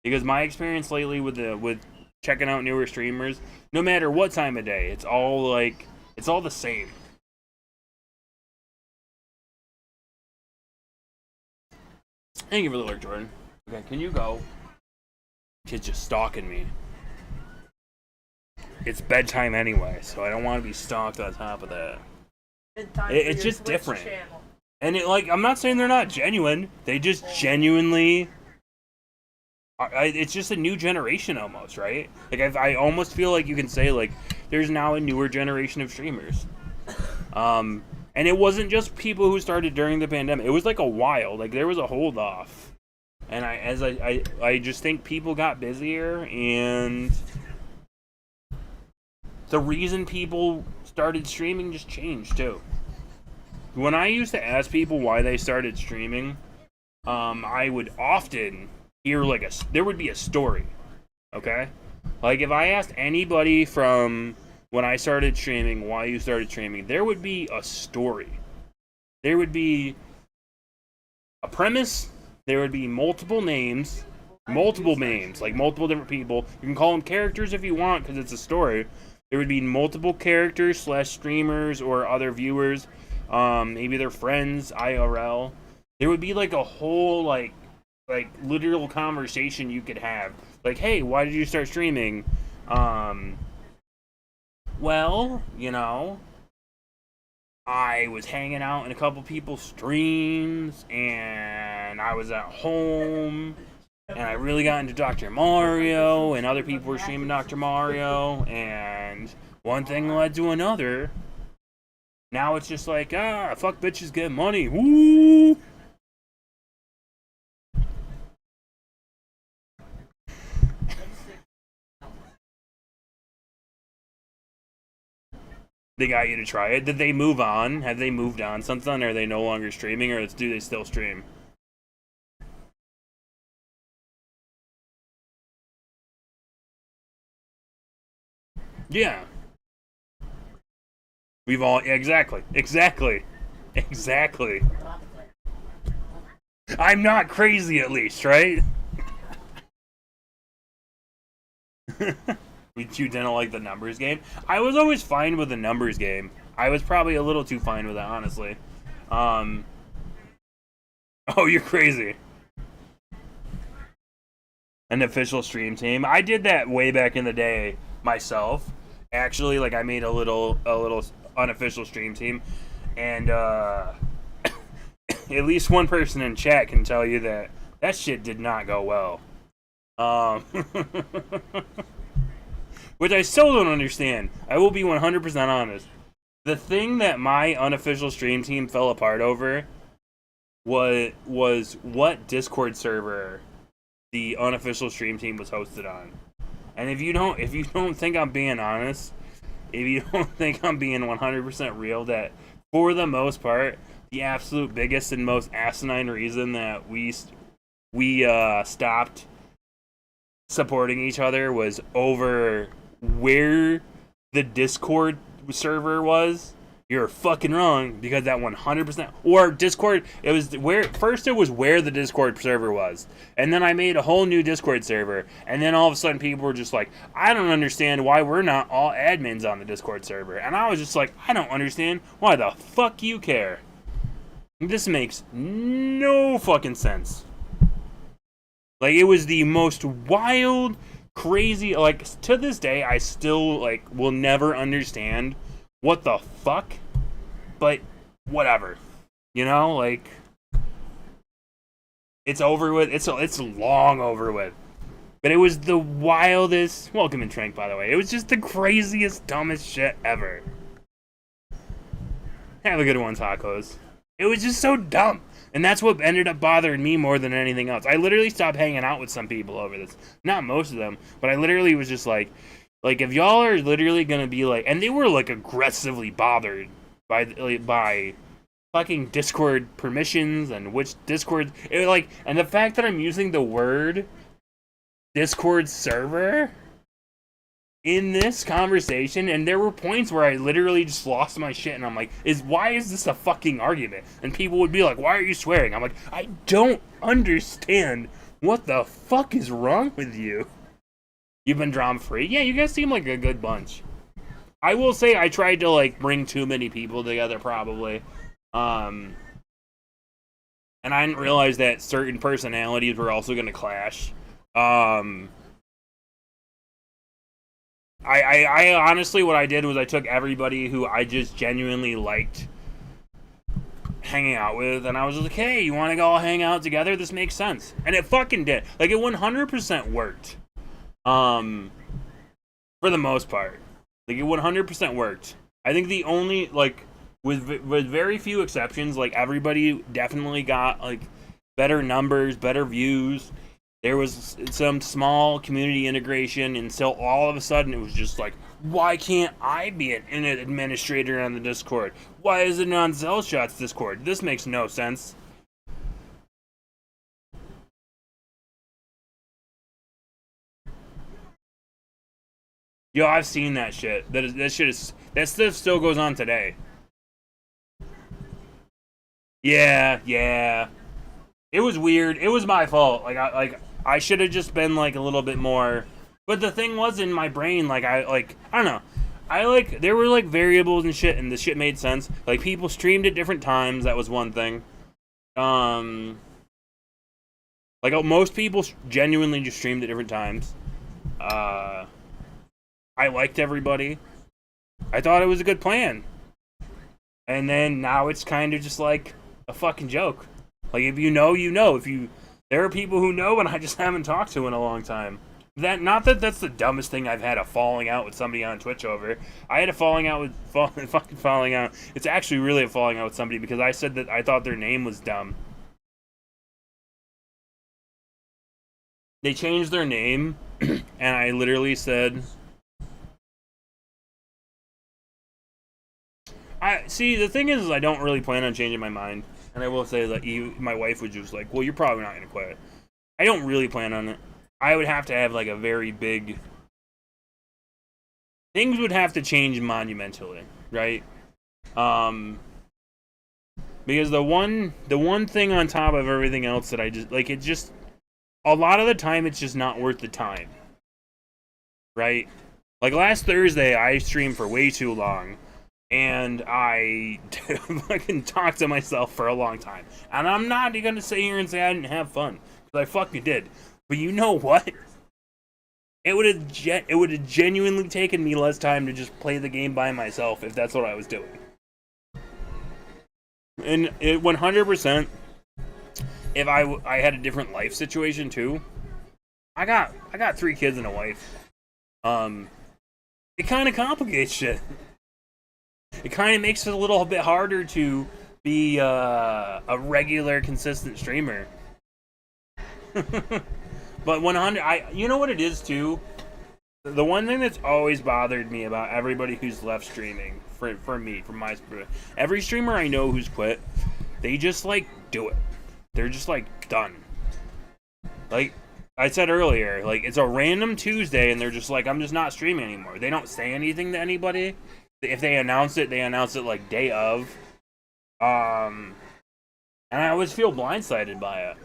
because my experience lately with checking out newer streamers, no matter what time of day, it's all the same. Thank you for the alert, Jordan. Okay, can you go? Kid's just stalking me. It's bedtime anyway, so I don't want to be stalked on top of that. It's just different. And I'm not saying they're not genuine. They just genuinely It's just a new generation almost, right? Like I almost feel like you can say like there's now a newer generation of streamers. And it wasn't just people who started during the pandemic. It was like a while. Like there was a hold off. And I just think people got busier, and the reason people started streaming just changed too. When I used to ask people why they started streaming, I would often hear like there would be a story. Okay? Like if I asked anybody from when I started streaming why you started streaming, there would be a story. There would be a premise. There would be multiple names, like multiple different people. You can call them characters if you want because it's a story. There would be multiple characters / streamers or other viewers. Maybe they're friends, IRL. There would be like a whole like literal conversation you could have. Like, hey, why did you start streaming? Well, you know, I was hanging out in a couple people's streams, and I was at home, and I really got into Dr. Mario, and other people were streaming Dr. Mario, and one thing led to another. Now it's just like, fuck bitches get money, woo! They got you to try it. Did they move on? Have they moved on something? Are they no longer streaming, or do they still stream? Yeah. We've all... Exactly. I'm not crazy, at least, right? You didn't like the numbers game? I was always fine with the numbers game. I was probably a little too fine with it, honestly. Oh, you're crazy. An official stream team. I did that way back in the day myself. Actually, like I made a little unofficial stream team, and at least one person in chat can tell you that shit did not go well. Which I still don't understand. I will be 100% honest. The thing that my unofficial stream team fell apart over was what Discord server the unofficial stream team was hosted on. And if you don't think I'm being honest, if you don't think I'm being 100% real, that for the most part, the absolute biggest and most asinine reason that we stopped supporting each other was over where the Discord server was. You're fucking wrong, because that 100%, or Discord, it was where the Discord server was, and then I made a whole new Discord server, and then all of a sudden people were just like, I don't understand why we're not all admins on the Discord server, and I was just like, I don't understand why the fuck you care. This makes no fucking sense. Like, it was the most wild, crazy, like, to this day, I still, like, will never understand what the fuck, but whatever. You know, like, it's over with, it's long over with. But it was the wildest, welcome in Trank, by the way, it was just the craziest, dumbest shit ever. Have a good one, tacos. It was just so dumb. And that's what ended up bothering me more than anything else. I literally stopped hanging out with some people over this. Not most of them, but I literally was just like, if y'all are literally gonna be like, and they were like aggressively bothered by fucking Discord permissions and which Discord, and the fact that I'm using the word Discord server in this conversation, and there were points where I literally just lost my shit, and I'm like, why is this a fucking argument? And people would be like, why are you swearing? I'm like, I don't understand what the fuck is wrong with you. You've been drama free? Yeah, you guys seem like a good bunch. I will say I tried to like bring too many people together probably. And I didn't realize that certain personalities were also gonna clash. I honestly, what I did was I took everybody who I just genuinely liked hanging out with, and I was just like, hey, you want to go all hang out together? This makes sense. And it fucking did. Like, it 100% worked. For the most part. Like, it 100% worked. I think the only, like, with very few exceptions, like, everybody definitely got, like, better numbers, better views. There was some small community integration, and so all of a sudden it was just like, why can't I be an administrator on the Discord? Why is it on Zellshot's Discord? This makes no sense. Yo, I've seen that shit. That stuff still goes on today. Yeah. It was weird. It was my fault. I should have just been like a little bit more. But the thing was in my brain, I don't know. There were like variables and shit, and the shit made sense. Like, people streamed at different times. That was one thing. Most people genuinely just streamed at different times. I liked everybody. I thought it was a good plan. And then now it's kind of just like a fucking joke. Like, if you know, you know. There are people who know and I just haven't talked to in a long time. Not that that's the dumbest thing I've had a falling out with somebody on Twitch over. I had a falling out. It's actually really a falling out with somebody because I said that I thought their name was dumb. They changed their name, and I literally said, the thing is I don't really plan on changing my mind. And I will say that my wife was just like, well, you're probably not going to quit. I don't really plan on it. I would have to have like a very big... Things would have to change monumentally, right? Because the one thing on top of everything else that I just... Like, it just... A lot of the time, it's just not worth the time. Right? Like, last Thursday, I streamed for way too long. And I fucking talked to myself for a long time. And I'm not going to sit here and say I didn't have fun. Because I fucking did. But you know what? It would have genuinely taken me less time to just play the game by myself if that's what I was doing. And it 100%, if I had a different life situation too. I got 3 kids and a wife. It kind of complicates shit. It kind of makes it a little bit harder to be a regular, consistent streamer. But 100, you know what it is too? The one thing that's always bothered me about everybody who's left streaming, for me, from my every streamer I know who's quit, they just like do it. They're just like done. Like I said earlier, like it's a random Tuesday and they're just like, I'm just not streaming anymore. They don't say anything to anybody. If they announce it like day of. And I always feel blindsided by it.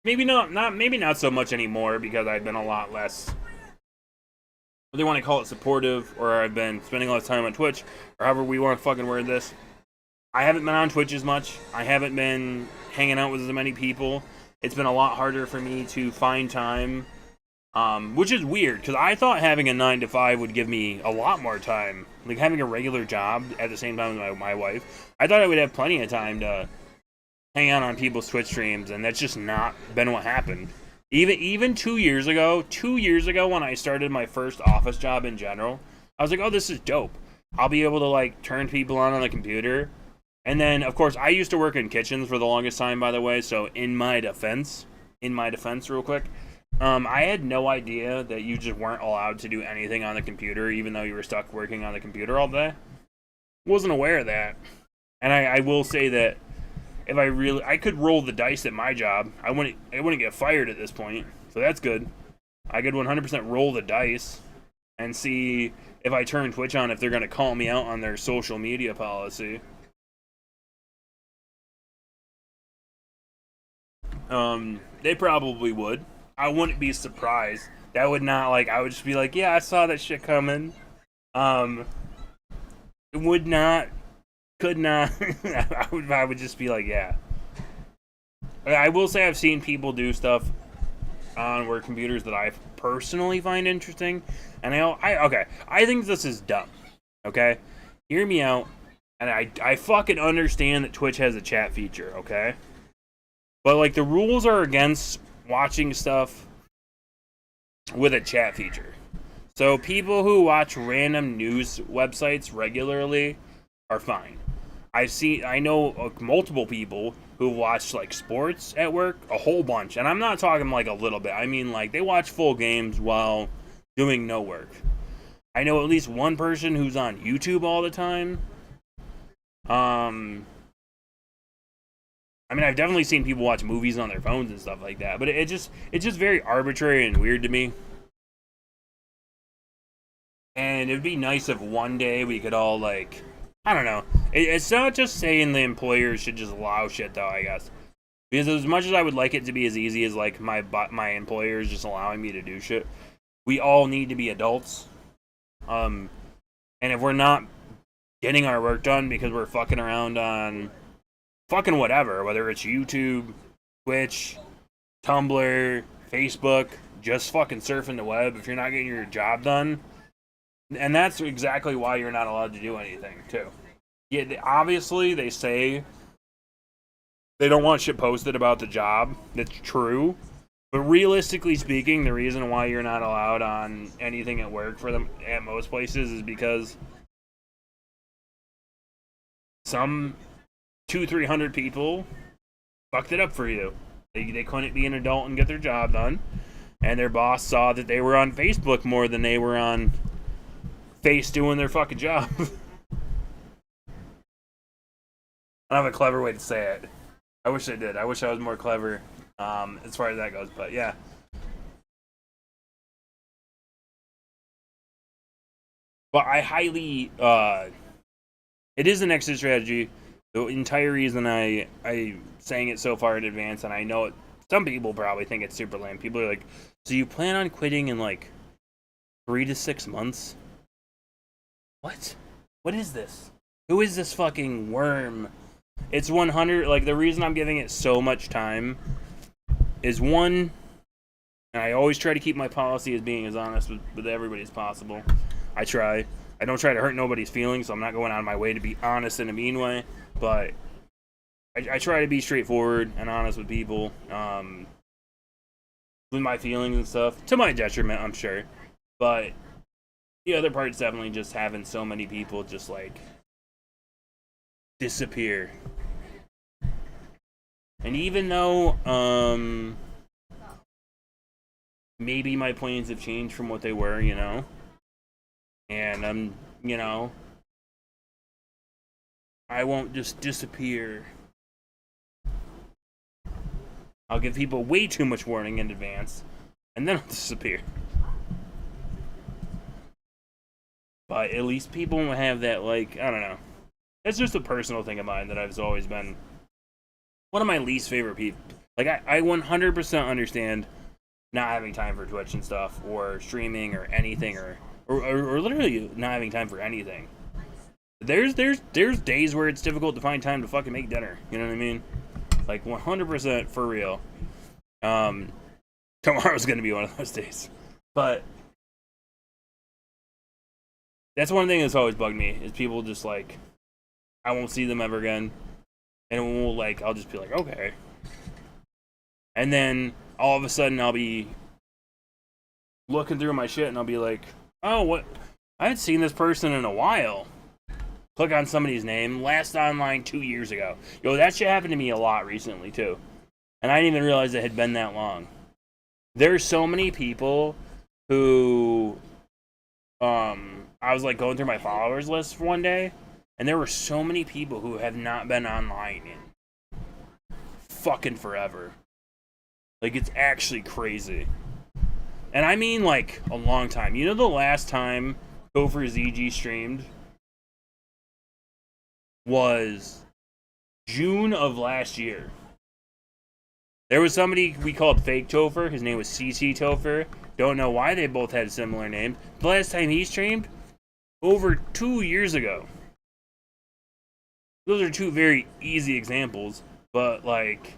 Maybe not so much anymore because I've been a lot less, what they want to call it, supportive, or I've been spending a lot of time on Twitch, or however we want to fucking word this. I haven't been on Twitch as much. I haven't been hanging out with as many people. It's been a lot harder for me to find time. Which is weird, because I thought having a 9 to 5 would give me a lot more time. Like, having a regular job at the same time as my wife. I thought I would have plenty of time to hang out on people's Twitch streams, and that's just not been what happened. Even 2 years ago when I started my first office job in general, I was like, oh, this is dope. I'll be able to, like, turn people on the computer. And then, of course, I used to work in kitchens for the longest time, by the way, so in my defense real quick, I had no idea that you just weren't allowed to do anything on the computer, even though you were stuck working on the computer all day. Wasn't aware of that. And I will say that if I could roll the dice at my job, I wouldn't get fired at this point, so that's good. I could 100% roll the dice and see if I turn Twitch on, if they're going to call me out on their social media policy. They probably would. I wouldn't be surprised. That would not, like, I would just be like, yeah, I saw that shit coming. It would not, could not, I would just be like, yeah. I will say I've seen people do stuff on work computers that I personally find interesting, and I think this is dumb, okay? Hear me out. And I fucking understand that Twitch has a chat feature, okay? But, like, the rules are against watching stuff with a chat feature. So people who watch random news websites regularly are fine. I know multiple people who watch, like, sports at work, a whole bunch. And I'm not talking, like, a little bit. I mean, like, they watch full games while doing no work. I know at least one person who's on YouTube all the time. I mean, I've definitely seen people watch movies on their phones and stuff like that, but it's just very arbitrary and weird to me. And it'd be nice if one day we could all, like, I don't know. It's not just saying the employers should just allow shit, though, I guess. Because as much as I would like it to be as easy as, like, my employers just allowing me to do shit, we all need to be adults. And if we're not getting our work done because we're fucking around on fucking whatever, whether it's YouTube, Twitch, Tumblr, Facebook, just fucking surfing the web, if you're not getting your job done, and that's exactly why you're not allowed to do anything, too. Yeah, obviously, they say they don't want shit posted about the job. That's true. But realistically speaking, the reason why you're not allowed on anything at work for them at most places is because some 200-300 people fucked it up for you. They couldn't be an adult and get their job done, and their boss saw that they were on Facebook more than they were on Face doing their fucking job. I don't have a clever way to say it. I wish I did. I wish I was more clever as far as that goes, but yeah. But I highly it is an exit strategy. The entire reason I saying it so far in advance, and I know it, some people probably think it's super lame. People are like, so you plan on quitting in like 3 to 6 months? What? What is this? Who is this fucking worm? It's 100, like, the reason I'm giving it so much time is one, and I always try to keep my policy as being as honest with everybody as possible. I try. I don't try to hurt nobody's feelings, so I'm not going out of my way to be honest in a mean way, but I try to be straightforward and honest with people, with my feelings and stuff, to my detriment, I'm sure, but the other part's definitely just having so many people just, like, disappear. And even though, maybe my plans have changed from what they were, you know, and you know, I won't just disappear. I'll give people way too much warning in advance, and then I'll disappear. But at least people won't have that, like, I don't know. That's just a personal thing of mine that I've always been one of my least favorite people. Like, I 100% understand not having time for Twitch and stuff, or streaming, or anything, or literally not having time for anything. There's days where it's difficult to find time to fucking make dinner. You know what I mean? Like, 100% for real. Tomorrow's gonna be one of those days. But that's one thing that's always bugged me, is people just, like, I won't see them ever again. And we'll, like, I'll just be like, okay. And then all of a sudden I'll be looking through my shit and I'll be like, oh, what? I haven't seen this person in a while. Click on somebody's name. Last online 2 years ago. Yo, that shit happened to me a lot recently, too. And I didn't even realize it had been that long. There's so many people who, I was, like, going through my followers list one day, and there were so many people who have not been online in fucking forever. Like, it's actually crazy. And I mean, like, a long time. You know the last time Topher ZG streamed was June of last year. There was somebody we called Fake Topher. His name was CC Topher. Don't know why they both had similar names. The last time he streamed, over 2 years ago. Those are two very easy examples, but, like,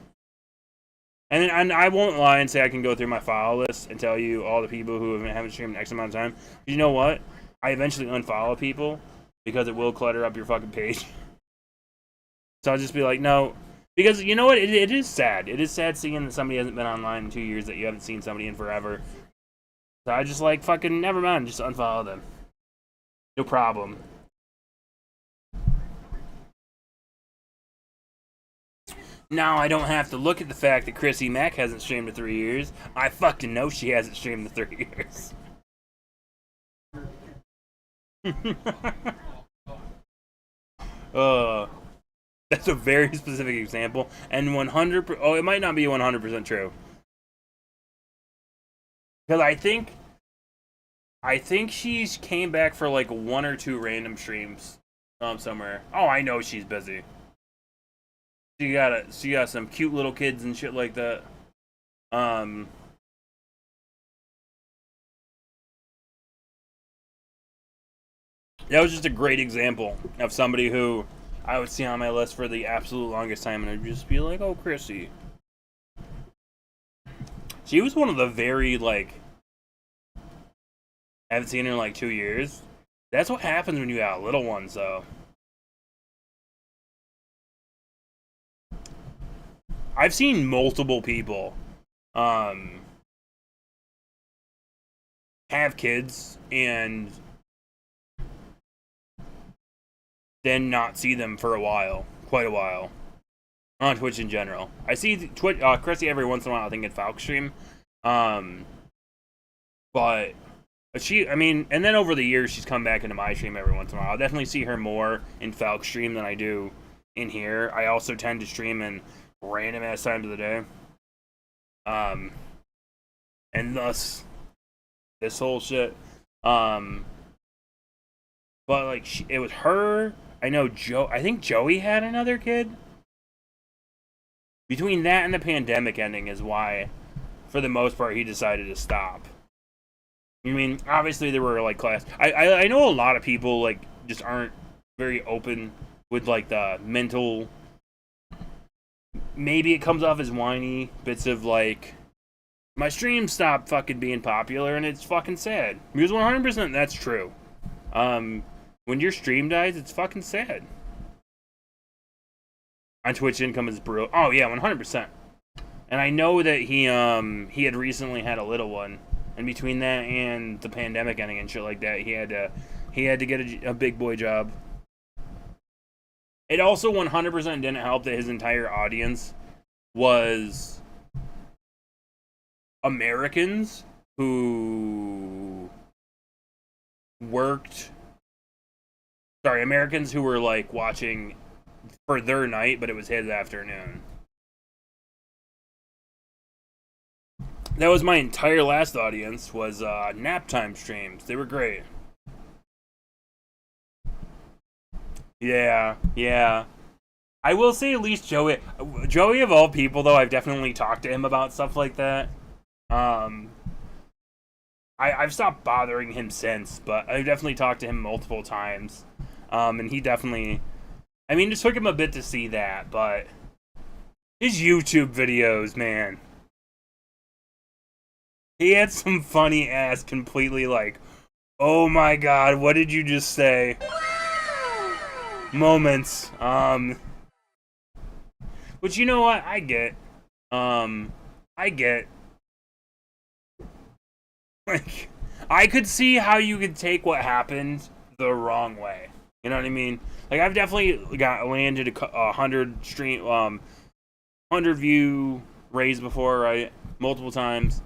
and I won't lie and say I can go through my file list and tell you all the people who haven't streamed X amount of time. You know what? I eventually unfollow people because it will clutter up your fucking page. So I'll just be like, no. Because you know what? It is sad. It is sad seeing that somebody hasn't been online in 2 years, that you haven't seen somebody in forever. So I just like, fucking, never mind. Just unfollow them. No problem. Now I don't have to look at the fact that Chrissy Mack hasn't streamed in 3 years. I fucking know she hasn't streamed in 3 years. That's a very specific example, and 100%. Oh, it might not be 100% true, because I think she's came back for like 1 or 2 random streams, somewhere. Oh, I know she's busy. She got some cute little kids and shit like that. That was just a great example of somebody who I would see on my list for the absolute longest time, and I'd just be like, oh, Chrissy. She was one of the very, like, I haven't seen her in like 2 years. That's what happens when you got little ones, though. I've seen multiple people have kids and then not see them for quite a while, on Twitch in general. I see Chrissy every once in a while, I think, at Falk stream, but she, I mean, and then over the years she's come back into my stream every once in a while. I'll definitely see her more in Falk stream than I do in here. I also tend to stream in random ass times of the day, and thus this whole shit. But like, it was her. I know I think Joey had another kid. Between that and the pandemic ending is why, for the most part, he decided to stop. I mean, obviously there were like class. I know a lot of people like just aren't very open with like the mental. Maybe it comes off as whiny bits of like, my stream stopped fucking being popular, and it's fucking sad. Because 100% that's true. When your stream dies, it's fucking sad. On Twitch, income is brutal. Oh yeah, 100%. And I know that he had recently had a little one, and between that and the pandemic ending and shit like that, he had to get a big boy job. It also 100% didn't help that his entire audience was Americans who Americans who were like watching for their night, but it was his afternoon. That was my entire last audience, was nap time streams. They were great. Yeah. I will say at least Joey of all people, though, I've definitely talked to him about stuff like that. I've stopped bothering him since, but I've definitely talked to him multiple times. And he definitely, I mean, it took him a bit to see that, but his YouTube videos, man. He had some funny ass, completely like, oh my god, what did you just say? Moments. Which, you know what, I get. Like, I could see how you could take what happened the wrong way. You know what I mean? Like, I've definitely landed a 100 stream, 100 view raise before, right? Multiple times.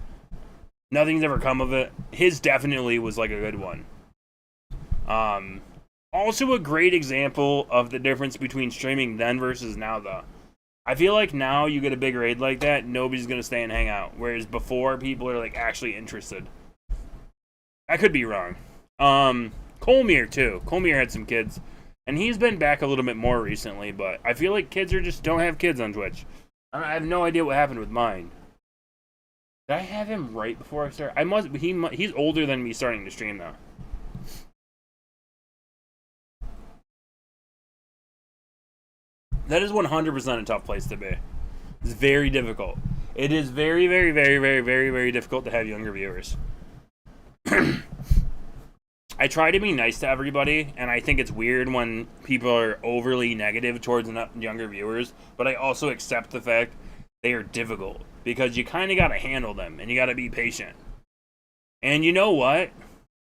Nothing's ever come of it. His definitely was like a good one. Also a great example of the difference between streaming then versus now, though. I feel like now you get a big raid like that, nobody's gonna stay and hang out. Whereas before, people are like actually interested. I could be wrong. Colmere too. Colmere had some kids, and he's been back a little bit more recently. But I feel like kids don't have kids on Twitch. I have no idea what happened with mine. Did I have him right before I started? He's older than me starting to stream though. That is 100% a tough place to be. It's very difficult. It is very, very, very, very, very, very difficult to have younger viewers. I try to be nice to everybody, and I think it's weird when people are overly negative towards younger viewers, but I also accept the fact they are difficult because you kind of got to handle them and you got to be patient. And you know what?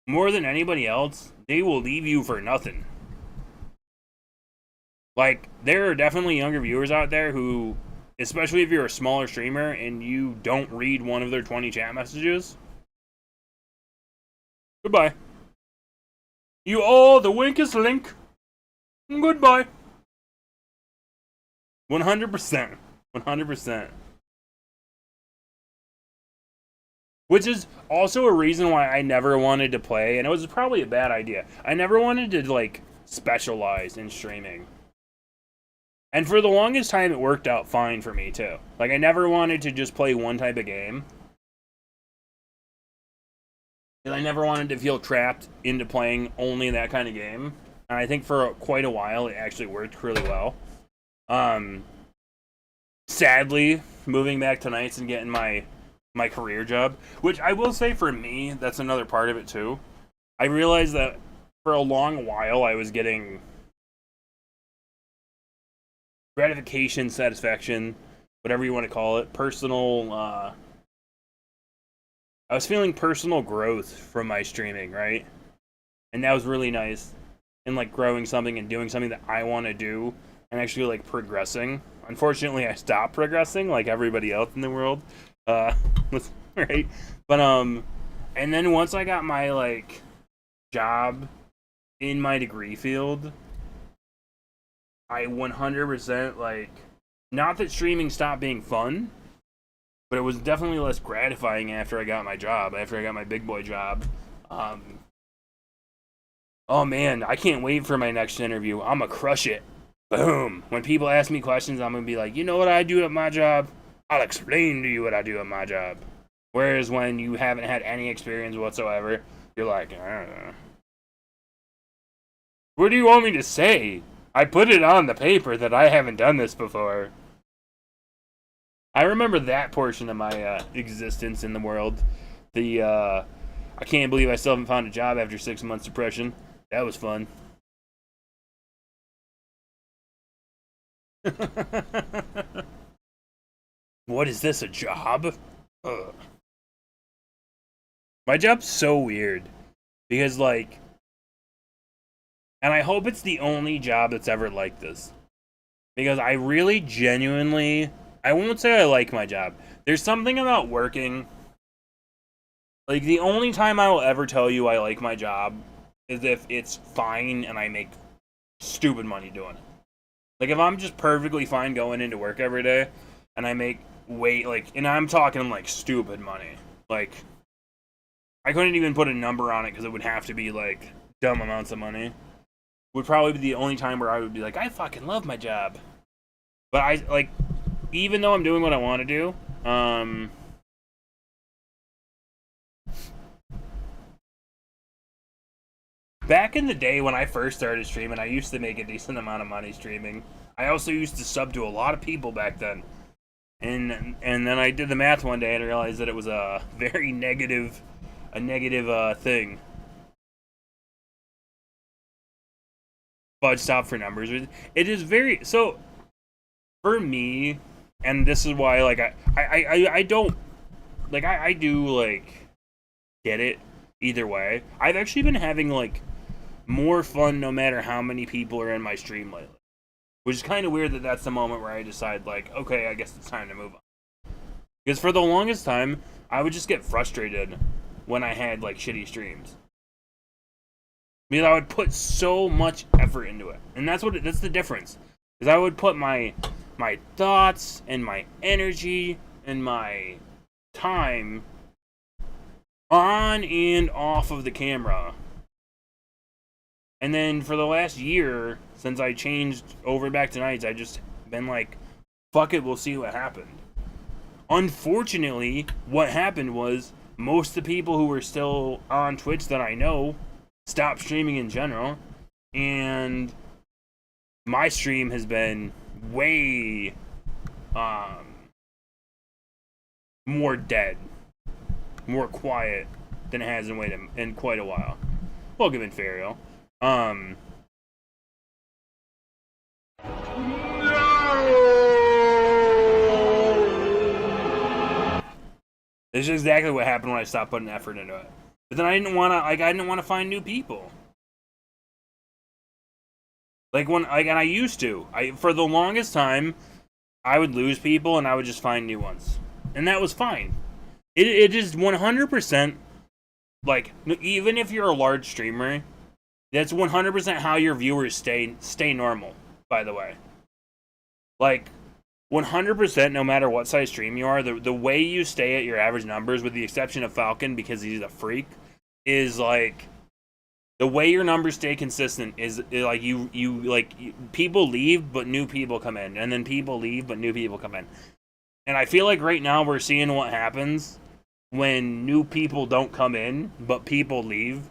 More than anybody else, they will leave you for nothing. Like, there are definitely younger viewers out there who, especially if you're a smaller streamer and you don't read one of their 20 chat messages, goodbye. You are the weakest link. Goodbye. 100%. 100%. Which is also a reason why I never wanted to play, and it was probably a bad idea. I never wanted to, like, specialize in streaming. And for the longest time, it worked out fine for me, too. Like, I never wanted to just play one type of game. And I never wanted to feel trapped into playing only that kind of game. And I think for quite a while, it actually worked really well. Sadly, moving back to nights and getting my career job, which I will say for me, that's another part of it too. I realized that for a long while, I was getting gratification, satisfaction, whatever you want to call it, personal, I was feeling personal growth from my streaming, right? And that was really nice. And like growing something and doing something that I want to do and actually like progressing. Unfortunately, I stopped progressing like everybody else in the world. Right? But and then once I got my like job in my degree field, I 100% like, not that streaming stopped being fun, but it was definitely less gratifying after I got my job, after I got my big boy job. Oh man, I can't wait for my next interview. I'm gonna crush it. Boom. When people ask me questions, I'm gonna be like, you know what I do at my job? I'll explain to you what I do at my job. Whereas when you haven't had any experience whatsoever, you're like, I don't know. What do you want me to say? I put it on the paper that I haven't done this before. I remember that portion of my existence in the world. The, I can't believe I still haven't found a job after 6 months depression. That was fun. What is this, a job? Ugh. My job's so weird. Because, like... And I hope it's the only job that's ever like this. Because I really genuinely... I won't say I like my job. There's something about working... Like, the only time I will ever tell you I like my job is if it's fine and I make stupid money doing it. Like, if I'm just perfectly fine going into work every day and I make and I'm talking, like, stupid money. Like, I couldn't even put a number on it because it would have to be, like, dumb amounts of money. Would probably be the only time where I would be like, I fucking love my job. But I, like, even though I'm doing what I want to do, back in the day when I first started streaming, I used to make a decent amount of money streaming. I also used to sub to a lot of people back then. And then I did the math one day and I realized that it was a very negative thing. Fudge stop for numbers. It is very, so for me, and this is why, like, I don't, like, I do, like, get it either way. I've actually been having, like, more fun no matter how many people are in my stream lately. Which is kind of weird that that's the moment where I decide, like, okay, I guess it's time to move on. Because for the longest time, I would just get frustrated when I had, like, shitty streams. Because I would put so much effort into it. And that's the difference. Is I would put my thoughts and my energy and my time on and off of the camera. And then for the last year, since I changed over back to nights, I just been like, fuck it, we'll see what happened. Unfortunately, what happened was most of the people who were still on Twitch that I know stopped streaming in general, and my stream has been way more dead, more quiet than it has in quite a while. Welcome in, Fariel. This is exactly what happened when I stopped putting effort into it. But then I didn't want to find new people. And I used to. For the longest time, I would lose people and I would just find new ones. And that was fine. It is 100%, like, even if you're a large streamer, that's 100% how your viewers stay normal, by the way. Like, 100%, no matter what size stream you are, the way you stay at your average numbers, with the exception of Falcon because he's a freak, is like the way your numbers stay consistent is like people leave but new people come in, and then people leave but new people come in. And I feel like right now we're seeing what happens when new people don't come in but people leave.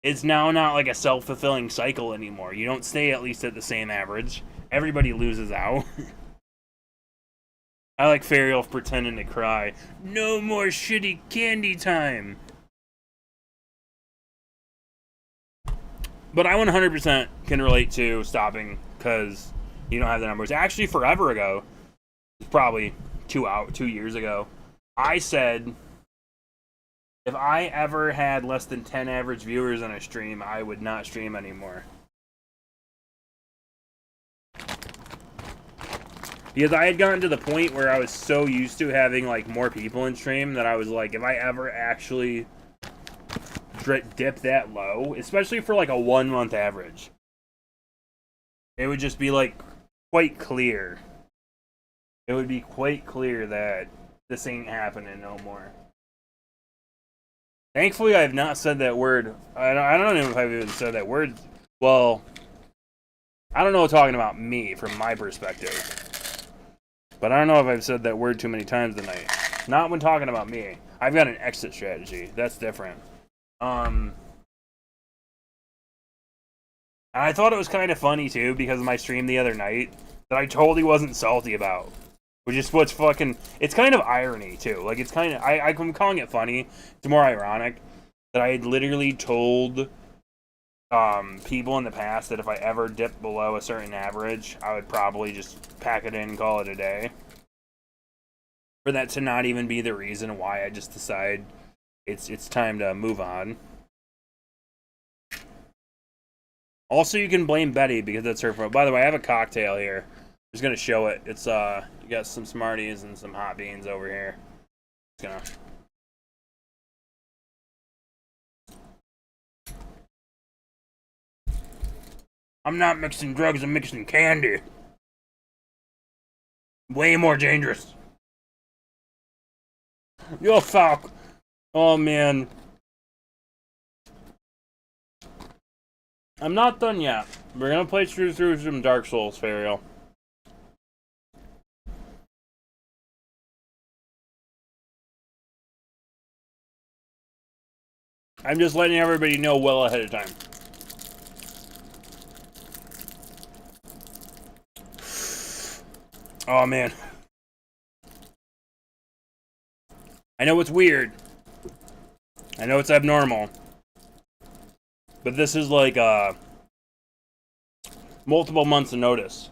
It's now not like a self-fulfilling cycle anymore. You don't stay at least at the same average. Everybody loses out. I like Fariel pretending to cry. No more shitty candy time. But I 100% can relate to stopping because you don't have the numbers. Actually, forever ago, probably 2 years ago, I said if I ever had less than 10 average viewers on a stream, I would not stream anymore. Because I had gotten to the point where I was so used to having like more people in stream that I was like, if I ever actually dip that low, especially for like a 1 month average, it would just be like quite clear. It would be quite clear that this ain't happening no more. Thankfully, I have not said that word. I don't know if I've even said that word. Well, I don't know talking about me from my perspective. But I don't know if I've said that word too many times tonight. Not when talking about me. I've got an exit strategy. That's different. And I thought it was kind of funny, too, because of my stream the other night, that I totally wasn't salty about. Which is what's fucking... It's kind of irony, too. Like, it's kind of... I'm calling it funny. It's more ironic that I had literally told people in the past that if I ever dipped below a certain average, I would probably just pack it in and call it a day. For that to not even be the reason why I just decide it's time to move on. Also, you can blame Betty because that's her fault. By the way, I have a cocktail here. I'm just gonna show it. It's you got some Smarties and some hot beans over here. Just gonna... I'm not mixing drugs, I'm mixing candy. Way more dangerous. Yo, Falk. Oh, man. I'm not done yet. We're gonna play through some Dark Souls, Fariel. I'm just letting everybody know well ahead of time. Oh, man. I know it's weird. I know it's abnormal. But this is like, multiple months of notice.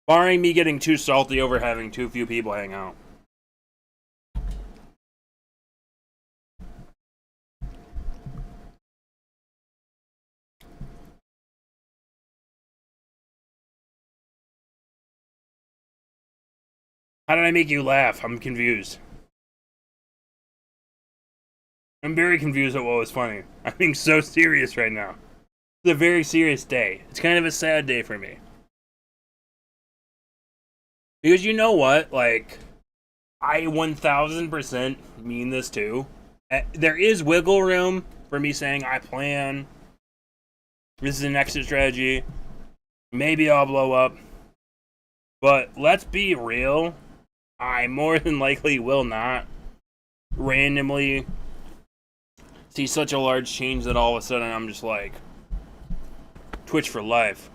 Barring me getting too salty over having too few people hang out. How did I make you laugh? I'm confused. I'm very confused at what was funny. I'm being so serious right now. It's a very serious day. It's kind of a sad day for me. Because you know what? Like, I 1000% mean this too. There is wiggle room for me saying I plan. This is an exit strategy. Maybe I'll blow up. But let's be real. I more than likely will not randomly see such a large change that all of a sudden I'm just like, Twitch for life.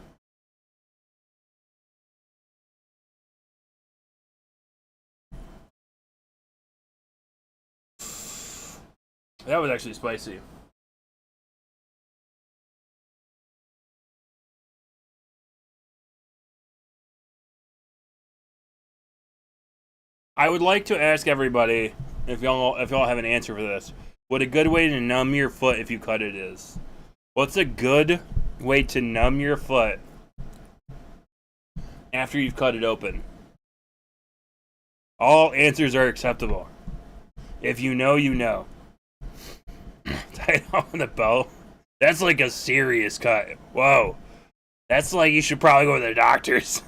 That was actually spicy. I would like to ask everybody if y'all have an answer for this. What a good way to numb your foot if you cut it is. What's a good way to numb your foot after you've cut it open? All answers are acceptable. If you know, you know. Tie it off with a bow. That's like a serious cut. Whoa. That's like you should probably go to the doctors.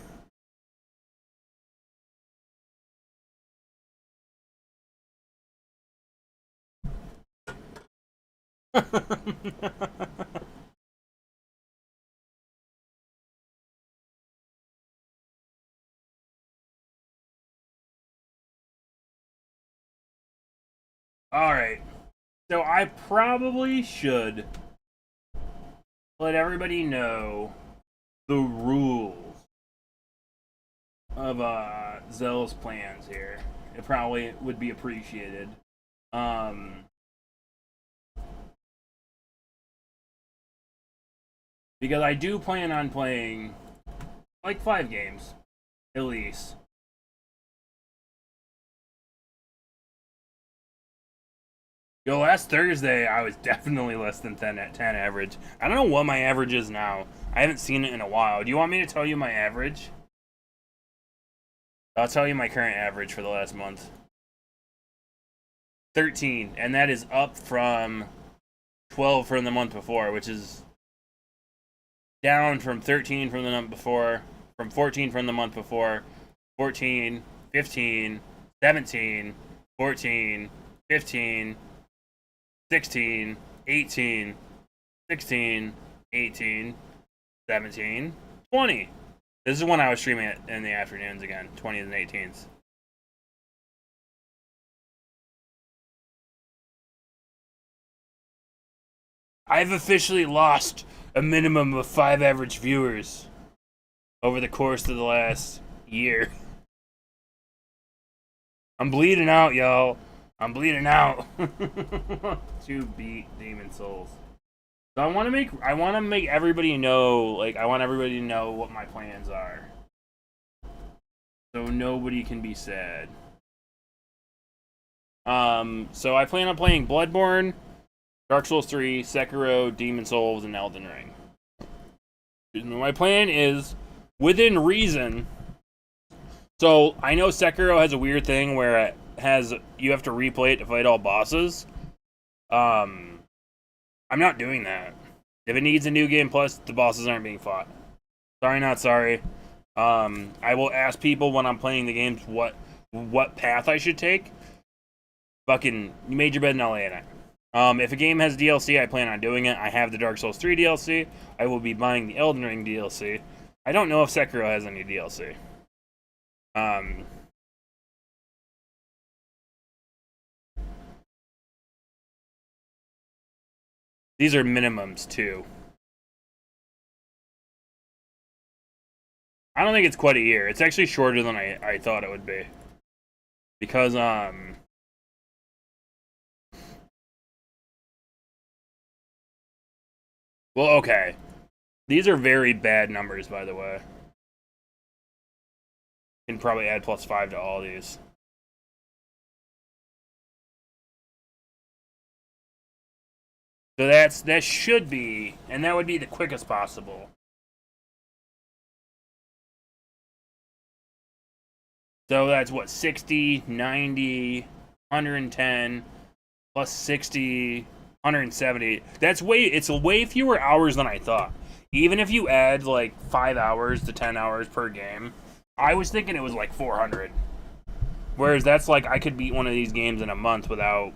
Alright. So I probably should let everybody know the rules of Zell's plans here. It probably would be appreciated. Because I do plan on playing like 5 games, at least. Yo, last Thursday, I was definitely less than 10 average. I don't know what my average is now. I haven't seen it in a while. Do you want me to tell you my average? I'll tell you my current average for the last month. 13, and that is up from 12 from the month before, which is down from 13 from the month before, from 14 from the month before, 14, 15, 17, 14, 15, 16, 18, 16, 18, 17, 20. This is when I was streaming it in the afternoons again, 20s and 18s. I've officially lost a minimum of 5 average viewers over the course of the last year. I'm bleeding out, y'all. I'm bleeding out. To beat Demon Souls. So I want to make everybody know, like, I want everybody to know what my plans are. So nobody can be sad. So I plan on playing Bloodborne, Dark Souls 3, Sekiro, Demon Souls, and Elden Ring. My plan is, within reason. So I know Sekiro has a weird thing where it has you have to replay it to fight all bosses. I'm not doing that. If it needs a new game plus, the bosses aren't being fought. Sorry, not sorry. I will ask people when I'm playing the games what path I should take. Fucking, you made your bed and I'll lay in it. If a game has DLC, I plan on doing it. I have the Dark Souls 3 DLC. I will be buying the Elden Ring DLC. I don't know if Sekiro has any DLC. These are minimums, too. I don't think it's quite a year. It's actually shorter than I thought it would be. Because, well, okay. These are very bad numbers, by the way. Can probably add +5 to all these. So that should be, and that would be the quickest possible. So that's what, 60, 90, 110, plus 60, 170. It's way fewer hours than I thought. Even if you add like 5 hours to 10 hours per game, I was thinking it was like 400. Whereas that's like, I could beat one of these games in a month without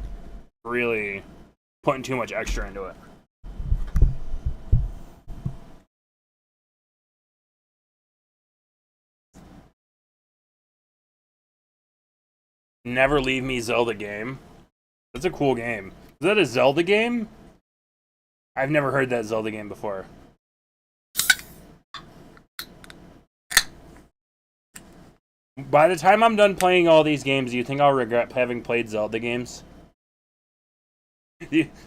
really putting too much extra into it. Never Leave Me Zelda game. That's a cool game. Is that a Zelda game? I've never heard that Zelda game before. By the time I'm done playing all these games, do you think I'll regret having played Zelda games?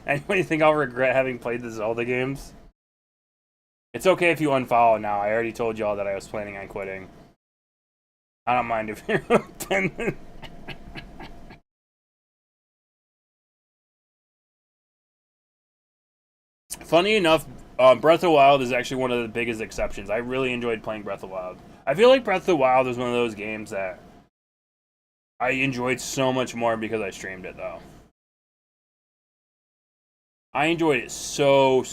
Anybody think I'll regret having played the Zelda games? It's okay if you unfollow now. I already told y'all that I was planning on quitting. I don't mind if you're offended. Funny enough, Breath of the Wild is actually one of the biggest exceptions. I really enjoyed playing Breath of the Wild. I feel like Breath of the Wild is one of those games that I enjoyed so much more because I streamed it, though. I enjoyed it so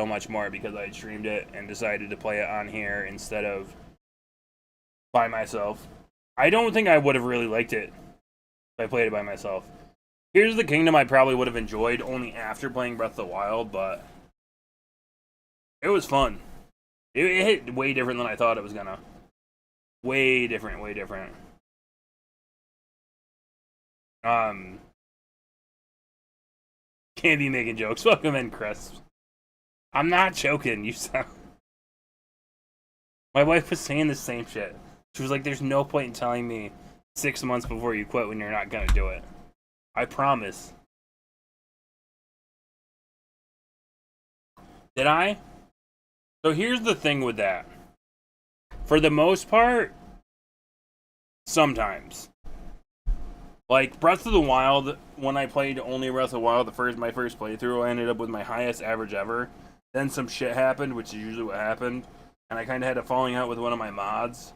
much more because I streamed it and decided to play it on here instead of by myself. I don't think I would have really liked it if I played it by myself. Tears of the Kingdom I probably would have enjoyed only after playing Breath of the Wild, but it was fun. It hit way different than I thought it was gonna. Way different. Can't be making jokes. Welcome in, Chris. I'm not joking. You sound. My wife was saying the same shit. She was like, "There's no point in telling me 6 months before you quit when you're not gonna do it. I promise." Did I? So here's the thing with that. For the most part, sometimes. Like, Breath of the Wild, when I played only Breath of the Wild, my first playthrough, I ended up with my highest average ever. Then some shit happened, which is usually what happened, and I kind of had a falling out with one of my mods.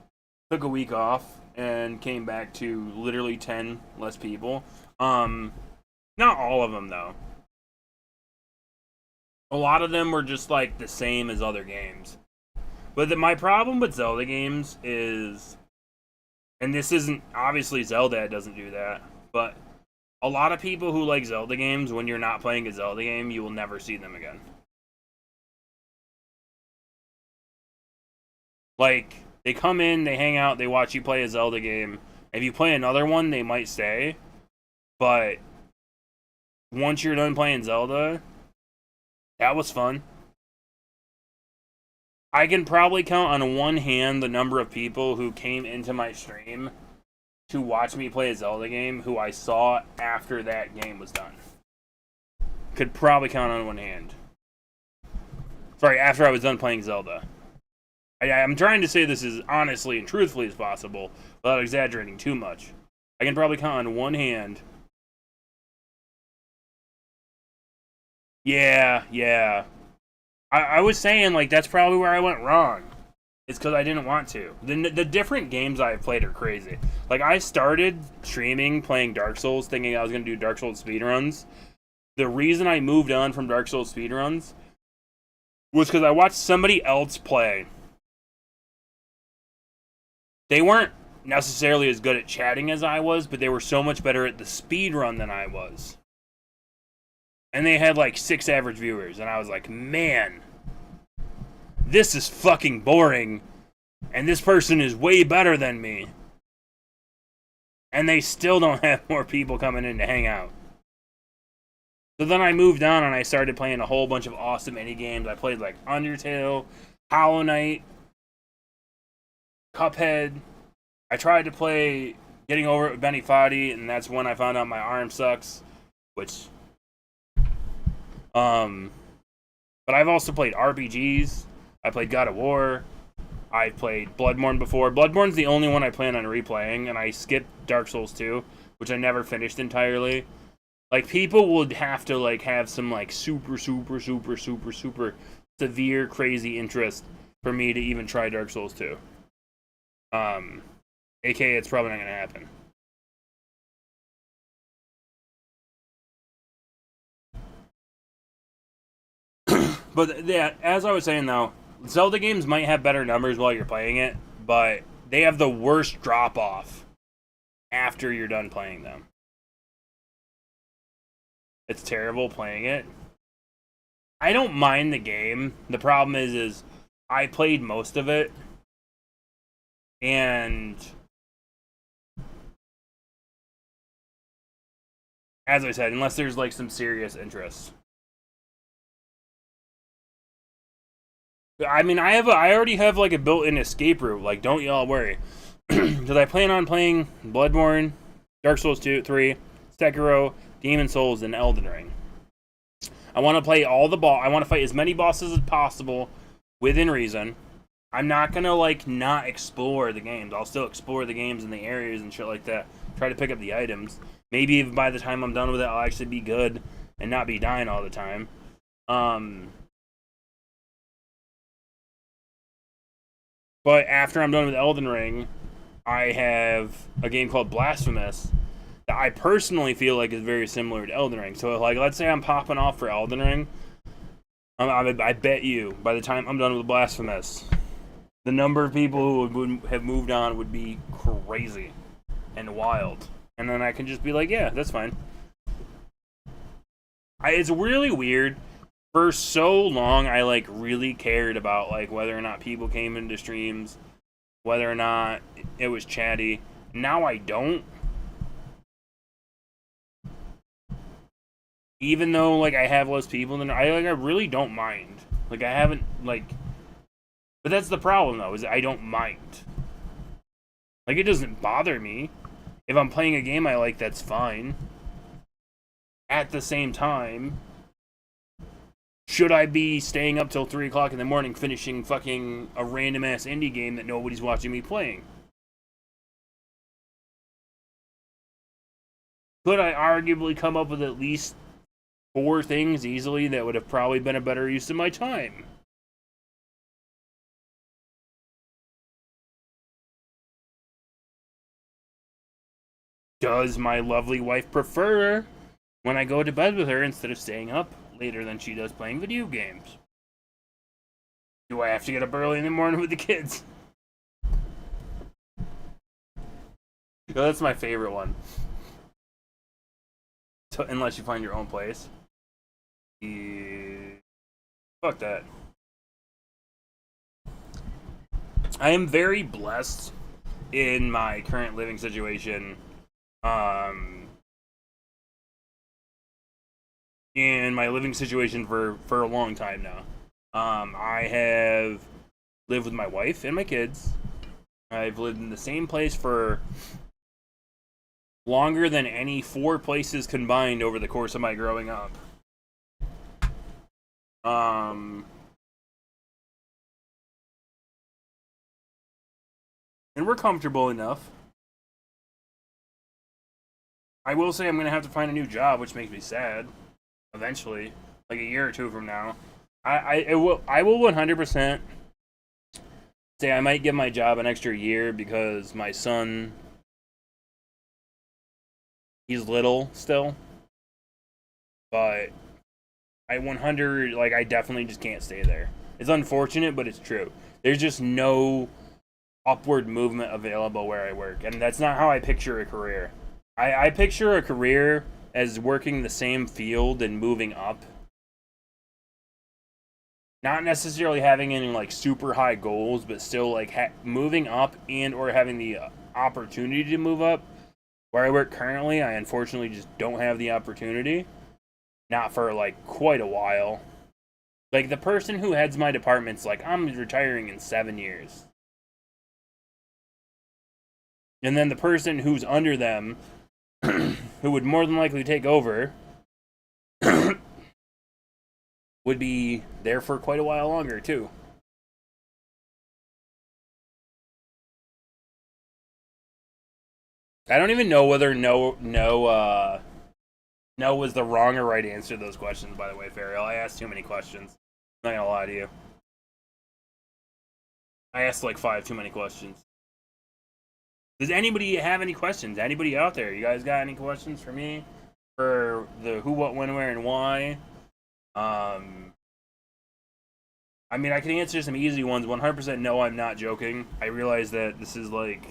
Took a week off, and came back to literally 10 less people. Not all of them, though. A lot of them were just, like, the same as other games. But my problem with Zelda games is... And this isn't... Obviously, Zelda doesn't do that. But a lot of people who like Zelda games, when you're not playing a Zelda game, you will never see them again. Like, they come in, they hang out, they watch you play a Zelda game. If you play another one, they might stay. But once you're done playing Zelda, that was fun. I can probably count on one hand the number of people who came into my stream to watch me play a Zelda game who I saw after that game was done. Could probably count on one hand. Sorry, after I was done playing Zelda. I'm trying to say this as honestly and truthfully as possible without exaggerating too much. I can probably count on one hand. Yeah. I was saying, like, that's probably where I went wrong. It's because I didn't want to. The different games I've played are crazy. Like, I started streaming playing Dark Souls thinking I was going to do Dark Souls speedruns. The reason I moved on from Dark Souls speedruns was because I watched somebody else play. They weren't necessarily as good at chatting as I was, but they were so much better at the speedrun than I was. And they had like 6 average viewers, and I was like, man, this is fucking boring, and this person is way better than me. And they still don't have more people coming in to hang out. So then I moved on, and I started playing a whole bunch of awesome indie games. I played like Undertale, Hollow Knight, Cuphead. I tried to play Getting Over It with Benny Foddy, and that's when I found out my arm sucks, which... But I've also played RPGs. I played God of War. I played Bloodborne before. Bloodborne's the only one I plan on replaying, and I skipped Dark Souls 2, which I never finished entirely. Like, people would have to, like, have some, like, super severe, crazy interest for me to even try Dark Souls 2. AKA, it's probably not gonna happen. But yeah, as I was saying though, Zelda games might have better numbers while you're playing it, but they have the worst drop off after you're done playing them. It's terrible playing it. I don't mind the game. The problem is I played most of it, and as I said, unless there's like some serious interest. I mean, I already have like a built-in escape route. Like, don't y'all worry, because I plan on playing Bloodborne, Dark Souls 2, 3, Sekiro, Demon Souls, and Elden Ring. I want to play all the I want to fight as many bosses as possible within reason. I'm not gonna like not explore the games. I'll still explore the games and the areas and shit like that. Try to pick up the items. Maybe by the time I'm done with it, I'll actually be good and not be dying all the time. But after I'm done with Elden Ring, I have a game called Blasphemous that I personally feel like is very similar to Elden Ring. So, like, let's say I'm popping off for Elden Ring. I bet you, by the time I'm done with Blasphemous, the number of people who would have moved on would be crazy and wild. And then I can just be like, yeah, that's fine. It's really weird. For so long, I, like, really cared about, like, whether or not people came into streams, whether or not it was chatty. Now I don't. Even though, like, I have less people than I really don't mind. Like, I haven't, like... But that's the problem, though, is I don't mind. Like, it doesn't bother me. If I'm playing a game I like, that's fine. At the same time, should I be staying up till 3 o'clock in the morning finishing fucking a random-ass indie game that nobody's watching me playing? Could I arguably come up with at least 4 things easily that would have probably been a better use of my time? Does my lovely wife prefer when I go to bed with her instead of staying up later than she does playing video games? Do I have to get up early in the morning with the kids? Oh, that's my favorite one. So, unless you find your own place. Yeah. Fuck that. I am very blessed in my current living situation. In my living situation for a long time now. I have lived with my wife and my kids. I've lived in the same place for longer than any 4 places combined over the course of my growing up. And we're comfortable enough. I will say I'm going to have to find a new job, which makes me sad. Eventually. Like a year or 2 from now. I will 100% say I might give my job an extra year because my son, he's little still. But I definitely just can't stay there. It's unfortunate, but it's true. There's just no upward movement available where I work. And that's not how I picture a career. I picture a career as working the same field and moving up. Not necessarily having any, like, super high goals, but still, like, moving up and or having the opportunity to move up. Where I work currently, I unfortunately just don't have the opportunity. Not for, like, quite a while. Like, the person who heads my department's like, I'm retiring in 7 years. And then the person who's under them, who would more than likely take over, would be there for quite a while longer, too. I don't even know whether no was the wrong or right answer to those questions, by the way, Fariel. I asked too many questions. I'm not gonna lie to you. I asked like 5 too many questions. Does anybody have any questions? Anybody out there? You guys got any questions for me? For the who, what, when, where, and why? I mean, I can answer some easy ones. 100% no, I'm not joking. I realize that this is like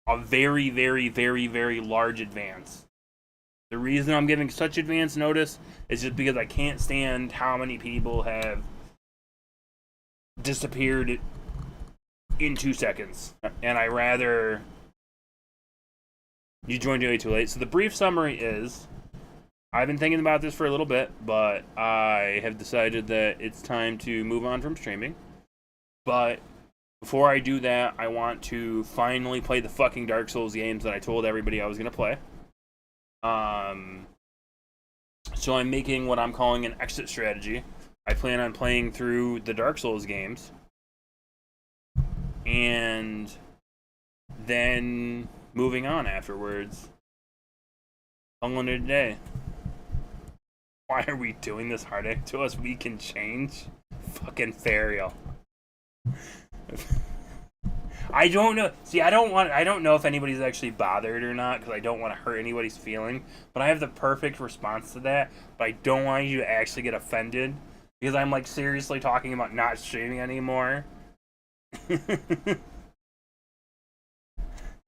a very, very, very, very large advance. The reason I'm giving such advance notice is just because I can't stand how many people have disappeared in 2 seconds. And I rather you joined way too late. So the brief summary is, I've been thinking about this for a little bit, but I have decided that it's time to move on from streaming. But before I do that, I want to finally play the fucking Dark Souls games that I told everybody I was going to play. So I'm making what I'm calling an exit strategy. I plan on playing through the Dark Souls games and then moving on afterwards. Calling it a day. Why are we doing this heartache to us? We can change. Fucking Fariel. I don't know. See, I don't know if anybody's actually bothered or not because I don't want to hurt anybody's feeling. But I have the perfect response to that. But I don't want you to actually get offended because I'm like seriously talking about not streaming anymore. You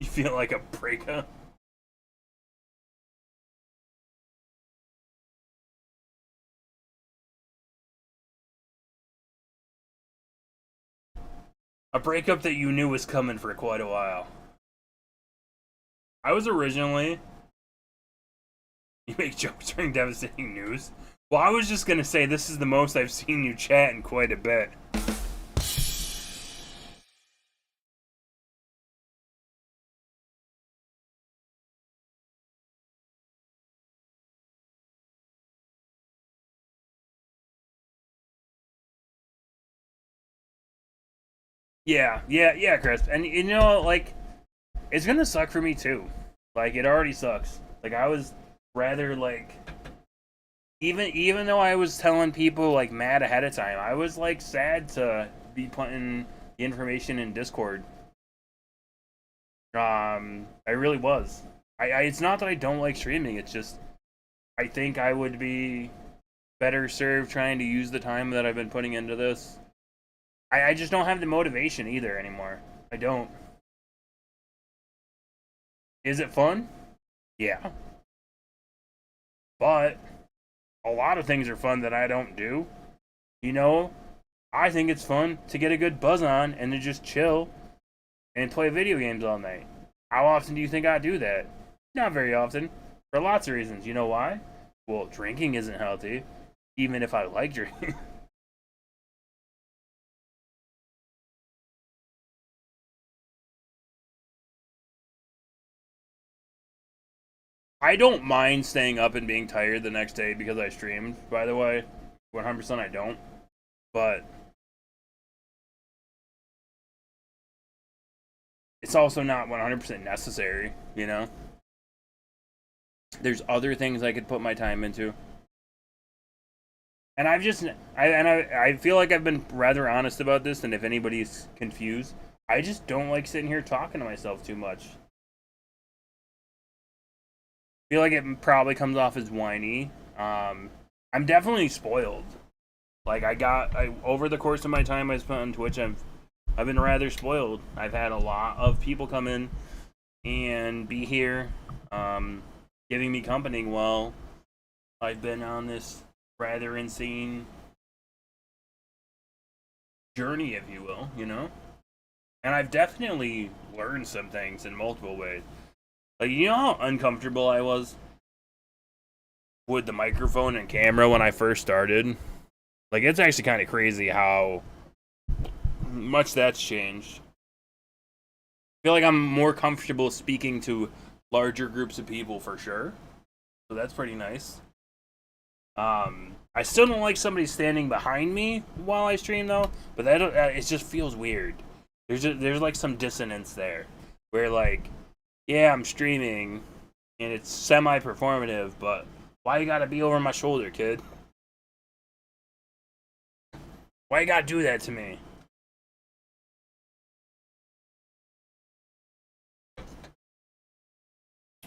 feel like a breakup? A breakup that you knew was coming for quite a while. I was originally... You make jokes during devastating news? Well, I was just gonna say this is the most I've seen you chat in quite a bit. Yeah, Chris. And you know, like, it's gonna suck for me too. Like, it already sucks. Like, I was rather like, even though I was telling people like mad ahead of time, I was like sad to be putting the information in Discord. I really was. It's not that I don't like streaming. It's just I think I would be better served trying to use the time that I've been putting into this. I just don't have the motivation either anymore. I don't. Is it fun? Yeah. But a lot of things are fun that I don't do. You know, I think it's fun to get a good buzz on and to just chill and play video games all night. How often do you think I do that? Not very often. For lots of reasons. You know why? Well, drinking isn't healthy, even if I like drinking. I don't mind staying up and being tired the next day because I streamed, by the way. 100% I don't. But it's also not 100% necessary, you know? There's other things I could put my time into. And I feel like I've been rather honest about this, and if anybody's confused, I just don't like sitting here talking to myself too much. I feel like it probably comes off as whiny. I'm definitely spoiled. Like I over the course of my time I spent on Twitch, I've been rather spoiled. I've had a lot of people come in and be here, giving me company while I've been on this rather insane journey, if you will, you know? And I've definitely learned some things in multiple ways. Like, you know how uncomfortable I was with the microphone and camera when I first started? Like, it's actually kind of crazy how much that's changed. I feel like I'm more comfortable speaking to larger groups of people for sure. So that's pretty nice. I still don't like somebody standing behind me while I stream though, but that it just feels weird. There's like some dissonance there, where like, yeah, I'm streaming, and it's semi-performative, but why you gotta be over my shoulder, kid? Why you gotta do that to me?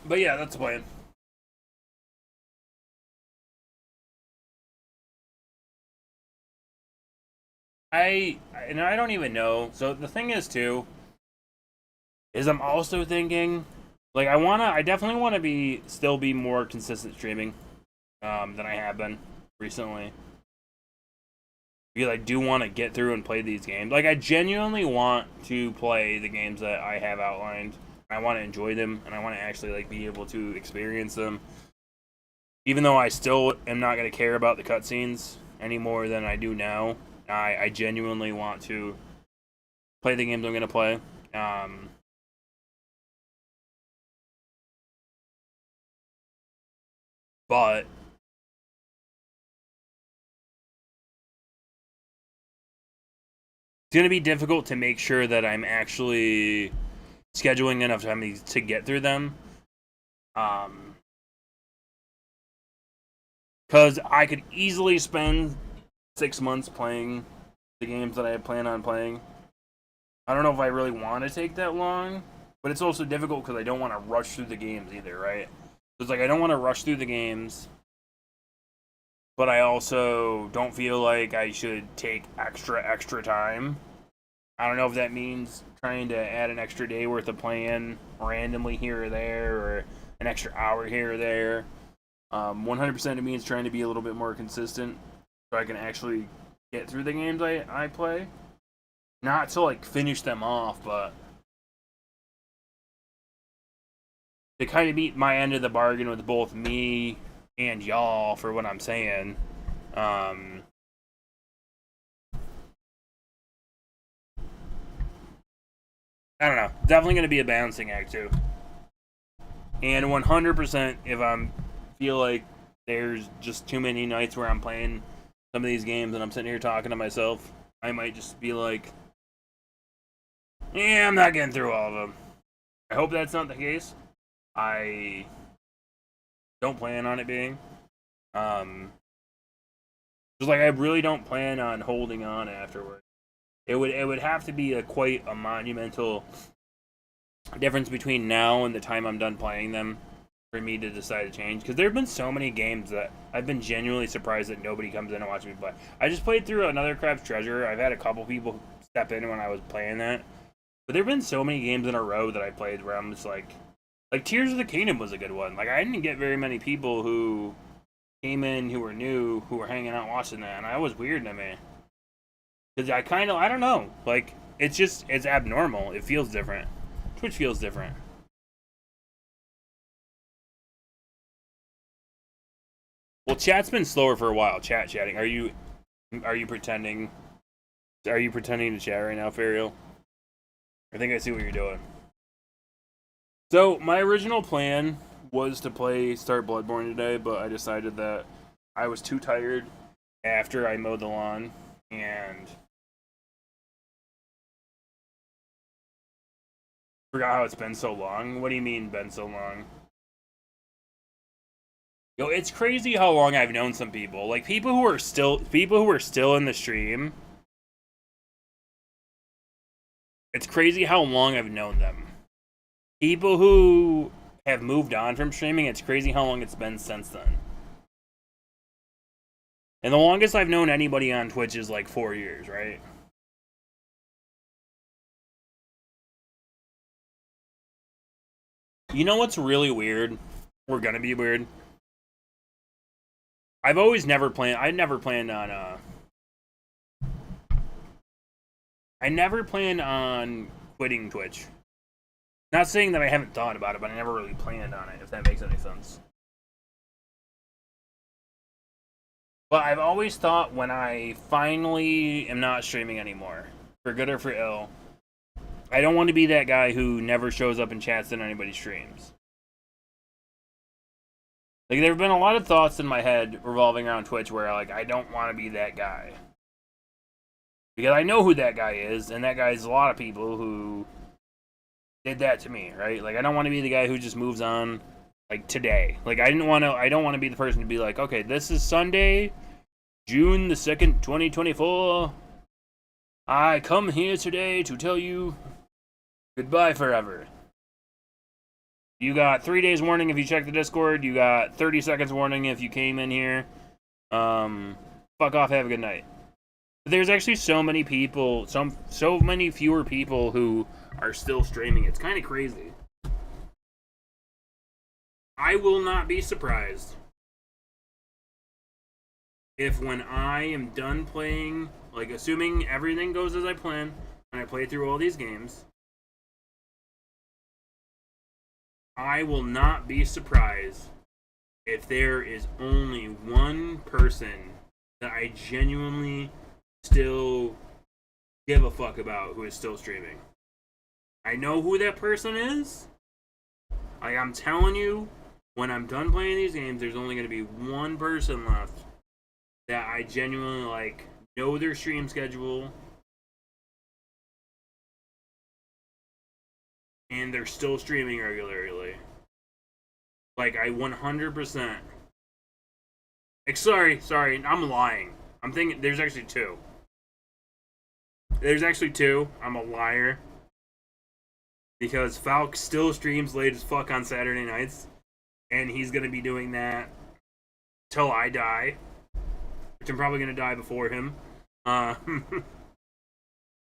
But yeah, that's the plan. I don't even know. So the thing is too, is I'm also thinking, like I definitely wanna still be more consistent streaming, than I have been recently. Because I do want to get through and play these games. Like I genuinely want to play the games that I have outlined. I want to enjoy them, and I want to actually like be able to experience them. Even though I still am not going to care about the cutscenes any more than I do now, I genuinely want to play the games I'm going to play. But it's going to be difficult to make sure that I'm actually scheduling enough time to get through them. Because I could easily spend 6 months playing the games that I plan on playing. I don't know if I really want to take that long, but it's also difficult because I don't want to rush through the games either, right? So it's like I don't want to rush through the games, but I also don't feel like I should take extra time. I don't know if that means trying to add an extra day worth of playing randomly here or there, or an extra hour here or there. 100% it means trying to be a little bit more consistent so I can actually get through the games I play. Not to like finish them off, but to kind of meet my end of the bargain with both me and y'all for what I'm saying. I don't know. Definitely going to be a balancing act too. And 100% if I feel like there's just too many nights where I'm playing some of these games and I'm sitting here talking to myself, I might just be like, yeah, I'm not getting through all of them. I hope that's not the case. I don't plan on it being. Just like I really don't plan on holding on afterward. It would have to be quite a monumental difference between now and the time I'm done playing them for me to decide to change. Because there have been so many games that I've been genuinely surprised that nobody comes in and watches me play. I just played through Another Crab's Treasure. I've had a couple people step in when I was playing that. But there have been so many games in a row that I played where I'm just like Tears of the Kingdom was a good one. Like, I didn't get very many people who came in who were new, who were hanging out watching that, and that was weird to me. Because I don't know. Like, it's abnormal. It feels different. Twitch feels different. Well, chat's been slower for a while. Chatting. Are you pretending? Are you pretending to chat right now, Fariel? I think I see what you're doing. So, my original plan was to start Bloodborne today, but I decided that I was too tired after I mowed the lawn, and forgot how it's been so long. What do you mean, been so long? Yo, it's crazy how long I've known some people. Like, people who are still in the stream. It's crazy how long I've known them. People who have moved on from streaming, it's crazy how long it's been since then. And the longest I've known anybody on Twitch is like 4 years, right? You know what's really weird? We're gonna be weird. I never planned on quitting Twitch. Not saying that I haven't thought about it, but I never really planned on it, if that makes any sense. But I've always thought when I finally am not streaming anymore, for good or for ill, I don't want to be that guy who never shows up and chats in anybody's streams. Like, there have been a lot of thoughts in my head revolving around Twitch where, like, I don't want to be that guy. Because I know who that guy is, and that guy's a lot of people who did that to me, right? Like, I don't want to be the guy who just moves on, like, today. Like, I don't want to be the person to be like, okay, this is Sunday, June the 2nd, 2024. I come here today to tell you goodbye forever. You got 3 days warning if you check the Discord. You got 30 seconds warning if you came in here. Fuck off, have a good night. But there's actually so many people, so many fewer people who are still streaming. It's kind of crazy. I will not be surprised if when I am done playing, like, assuming everything goes as I plan, and I play through all these games, I will not be surprised if there is only one person that I genuinely still give a fuck about who is still streaming. I know who that person is. Like, I'm telling you, when I'm done playing these games, there's only going to be one person left that I genuinely like know their stream schedule, and they're still streaming regularly. Like, I 100%. Sorry, I'm lying. I'm thinking there's actually two. I'm a liar. Because Falk still streams late as fuck on Saturday nights. And he's going to be doing that till I die. Which I'm probably going to die before him.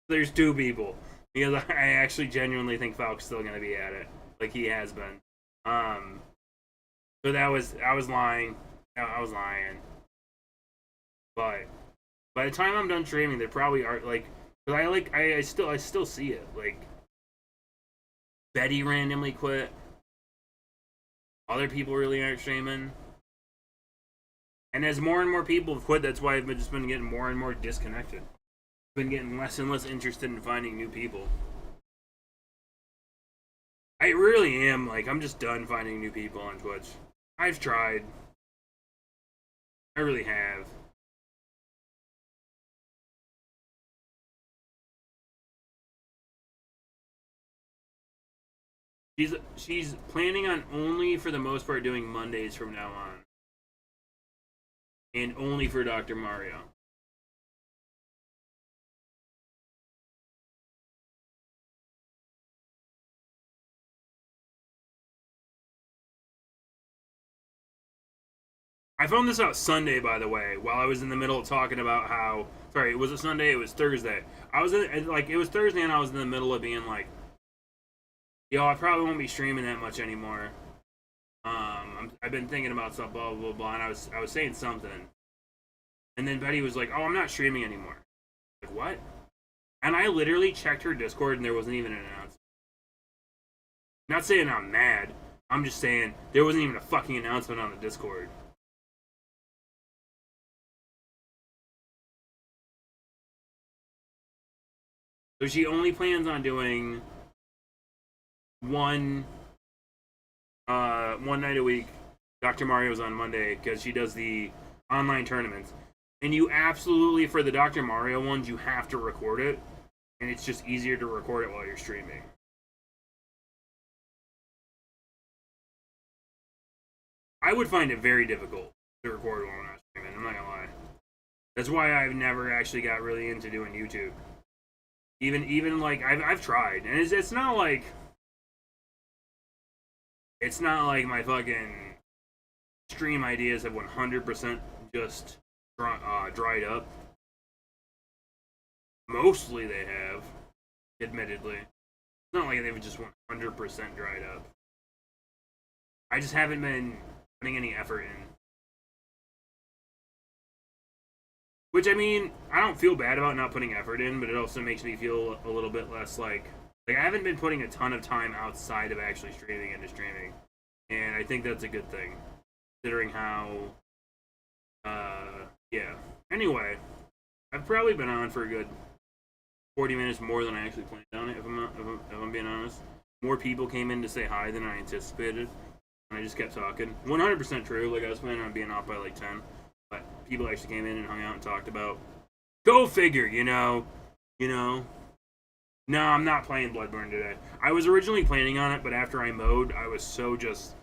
There's two people. Because I actually genuinely think Falk's still going to be at it. Like he has been. So I was lying. I was lying. But by the time I'm done streaming, they probably are like, cause I still see it. Like Betty randomly quit. Other people really aren't streaming. And as more and more people have quit, that's why I've just been getting more and more disconnected. Been getting less and less interested in finding new people. I really am, like, I'm just done finding new people on Twitch. I've tried. I really have. She's planning on only, for the most part, doing Mondays from now on. And only for Dr. Mario. I found this out Sunday, by the way, while I was in the middle of talking about how. Sorry, was it Sunday? It was Thursday. It was Thursday, and I was in the middle of being like, "Yo, I probably won't be streaming that much anymore." I've been thinking about stuff, blah blah blah, and I was saying something, and then Betty was like, "Oh, I'm not streaming anymore." Like what? And I literally checked her Discord, and there wasn't even an announcement. Not saying I'm mad. I'm just saying there wasn't even a fucking announcement on the Discord. So she only plans on doing one night a week. Dr. Mario's on Monday because she does the online tournaments. And you absolutely, for the Dr. Mario ones, you have to record it. And it's just easier to record it while you're streaming. I would find it very difficult to record while I'm not streaming, I'm not gonna lie. That's why I've never actually got really into doing YouTube. Even like I've tried, and it's not like my fucking stream ideas have 100% just dried up. Mostly they have, admittedly. It's not like they've just 100% dried up. I just haven't been putting any effort in. Which, I mean, I don't feel bad about not putting effort in, but it also makes me feel a little bit less like I haven't been putting a ton of time outside of actually streaming into streaming. And I think that's a good thing, considering how, yeah. Anyway, I've probably been on for a good 40 minutes more than I actually planned on it, if I'm being honest. More people came in to say hi than I anticipated, and I just kept talking. 100% true, like I was planning on being off by like 10. But people actually came in and hung out and talked about. Go figure, you know. No, I'm not playing Bloodborne today. I was originally planning on it, but after I mowed, I was so just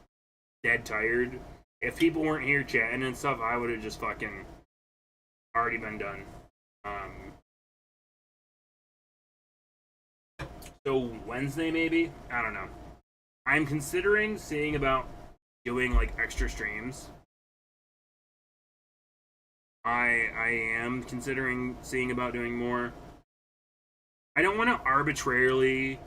dead tired. If people weren't here chatting and stuff, I would have just fucking already been done. So Wednesday maybe? I don't know. I'm considering seeing about doing like extra streams. I am considering seeing about doing more. I don't want to arbitrarily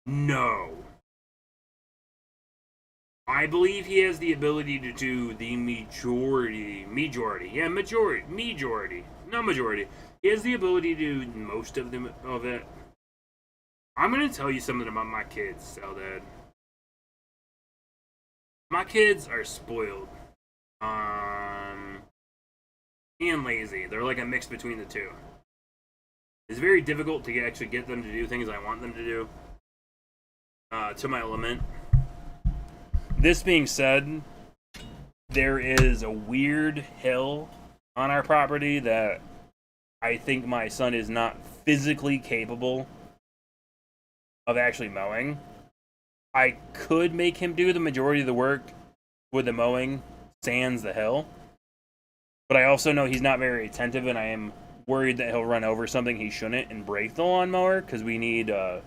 No. I believe he has the ability to do the majority. Not majority. He has the ability to do most of it. I'm gonna tell you something about my kids, Saldad. My kids are spoiled. and lazy. They're like a mix between the two. It's very difficult to actually get them to do things I want them to do to my limit. This being said, there is a weird hill on our property that I think my son is not physically capable of actually mowing. I could make him do the majority of the work with the mowing, sans the hill. But I also know he's not very attentive, and I am worried that he'll run over something he shouldn't and break the lawnmower, because we need, I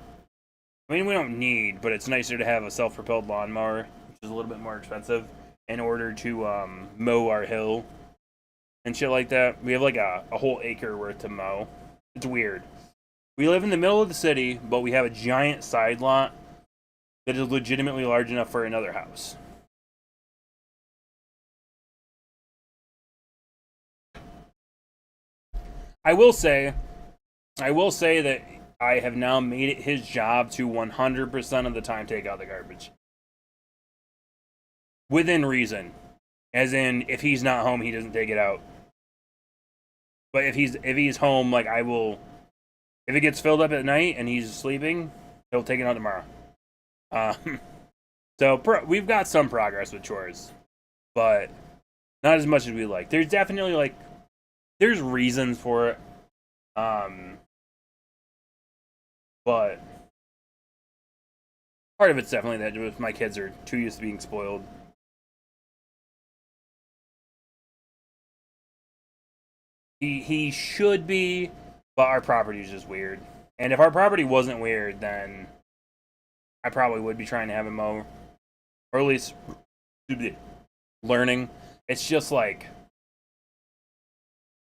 mean, we don't need, but it's nicer to have a self-propelled lawnmower, which is a little bit more expensive, in order to mow our hill and shit like that. We have like a whole acre worth to mow. It's weird. We live in the middle of the city, but we have a giant side lot that is legitimately large enough for another house. I will say that I have now made it his job to 100% of the time take out the garbage. Within reason. As in, if he's not home, he doesn't take it out. But if he's home, like, I will, if it gets filled up at night and he's sleeping, he'll take it out tomorrow. So we've got some progress with chores, but not as much as we like. There's definitely, like, there's reasons for it. But part of it's definitely that my kids are too used to being spoiled. He should be, but our property is just weird. And if our property wasn't weird, then I probably would be trying to have him mow, or at least learning. It's just like,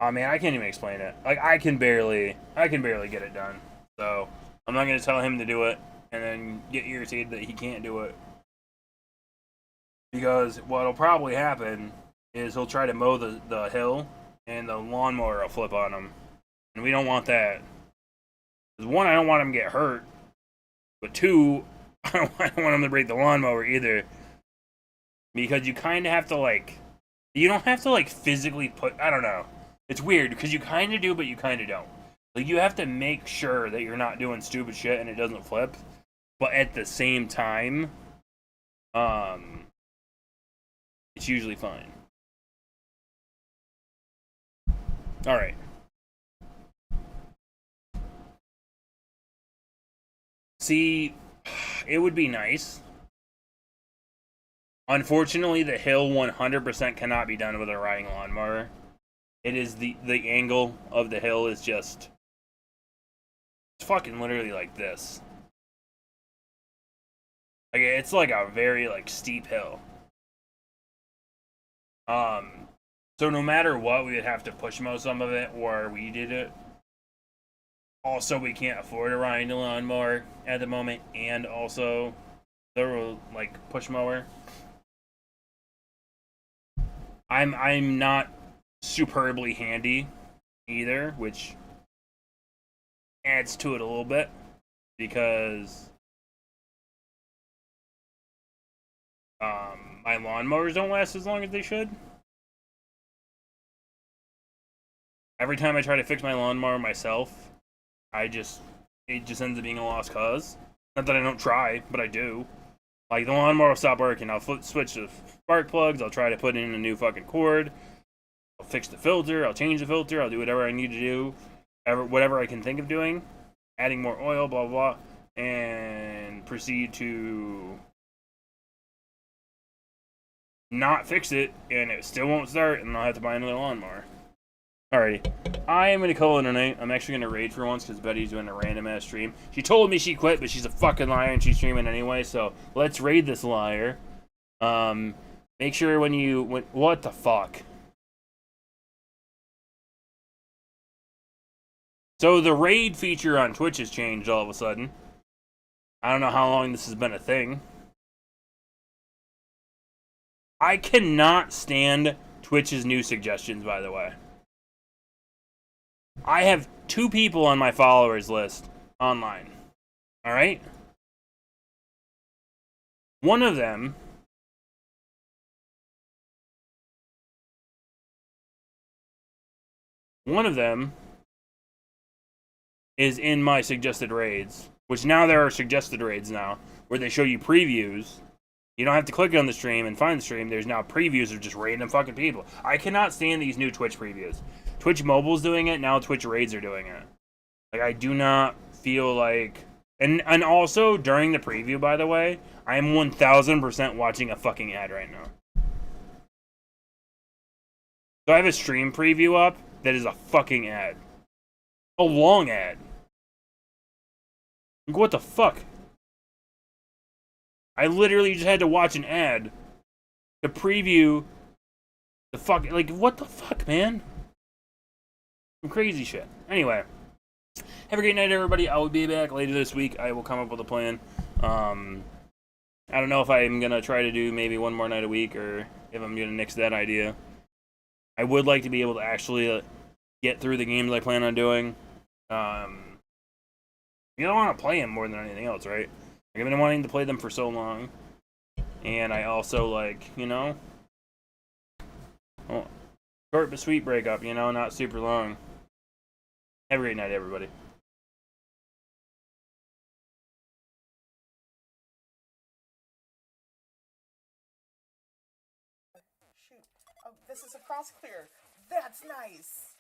oh man, I can't even explain it. Like, I can barely get it done. So I'm not gonna tell him to do it and then get irritated that he can't do it, because what'll probably happen is he'll try to mow the hill and the lawnmower will flip on him, and we don't want that. Because one, I don't want him to get hurt, but two, I don't want him to break the lawnmower either. Because you kind of have to, like, you don't have to, like, physically put, I don't know. It's weird, because you kind of do, but you kind of don't. Like, you have to make sure that you're not doing stupid shit and it doesn't flip. But at the same time, it's usually fine. Alright. See, it would be nice. Unfortunately, the hill 100% cannot be done with a riding lawnmower. It is the angle of the hill is just, it's fucking literally like this. Like, it's like a very, like, steep hill. So no matter what, we would have to push mow some of it, or we did it. Also, we can't afford a riding lawnmower at the moment, and also the, like, push mower. I'm not superbly handy either, which adds to it a little bit, because my lawnmowers don't last as long as they should. Every time I try to fix my lawnmower myself, it just ends up being a lost cause. Not that I don't try, but I do. Like, the lawnmower will stop working. I'll switch to spark plugs. I'll try to put in a new fucking cord. I'll fix the filter. I'll change the filter. I'll do whatever I need to do. Whatever I can think of doing. Adding more oil, blah, blah, blah. And proceed to not fix it. And it still won't start. And I'll have to buy another lawnmower. Alrighty. I am going to call it a night. I'm actually going to raid for once because Betty's doing a random ass stream. She told me she quit, but she's a fucking liar and she's streaming anyway, so let's raid this liar. Make sure what the fuck? So the raid feature on Twitch has changed all of a sudden. I don't know how long this has been a thing. I cannot stand Twitch's new suggestions, by the way. I have 2 people on my followers list online. Alright? One of them One of them is in my suggested raids, which now there are suggested raids now, where they show you previews. You don't have to click on the stream and find the stream. There's now previews of just random fucking people. I cannot stand these new Twitch previews. Twitch Mobile's doing it, now Twitch raids are doing it. Like, I do not feel like... And also, during the preview, by the way, I am 1000% watching a fucking ad right now. So I have a stream preview up that is a fucking ad. A long ad. Like, what the fuck? I literally just had to watch an ad to preview the fuck. Like, what the fuck, man? Some crazy shit. Anyway, have a great night, everybody. I will be back later this week. I will come up with a plan. I don't know if I'm gonna try to do maybe one more night a week or if I'm gonna nix that idea. I would like to be able to actually get through the games I plan on doing. You don't want to play them more than anything else, right? Like, I've been wanting to play them for so long. And I also, like, you know... Well, short but sweet breakup, you know? Not super long. Have a great night, everybody. Shoot. Oh, this is a cross clear. That's nice.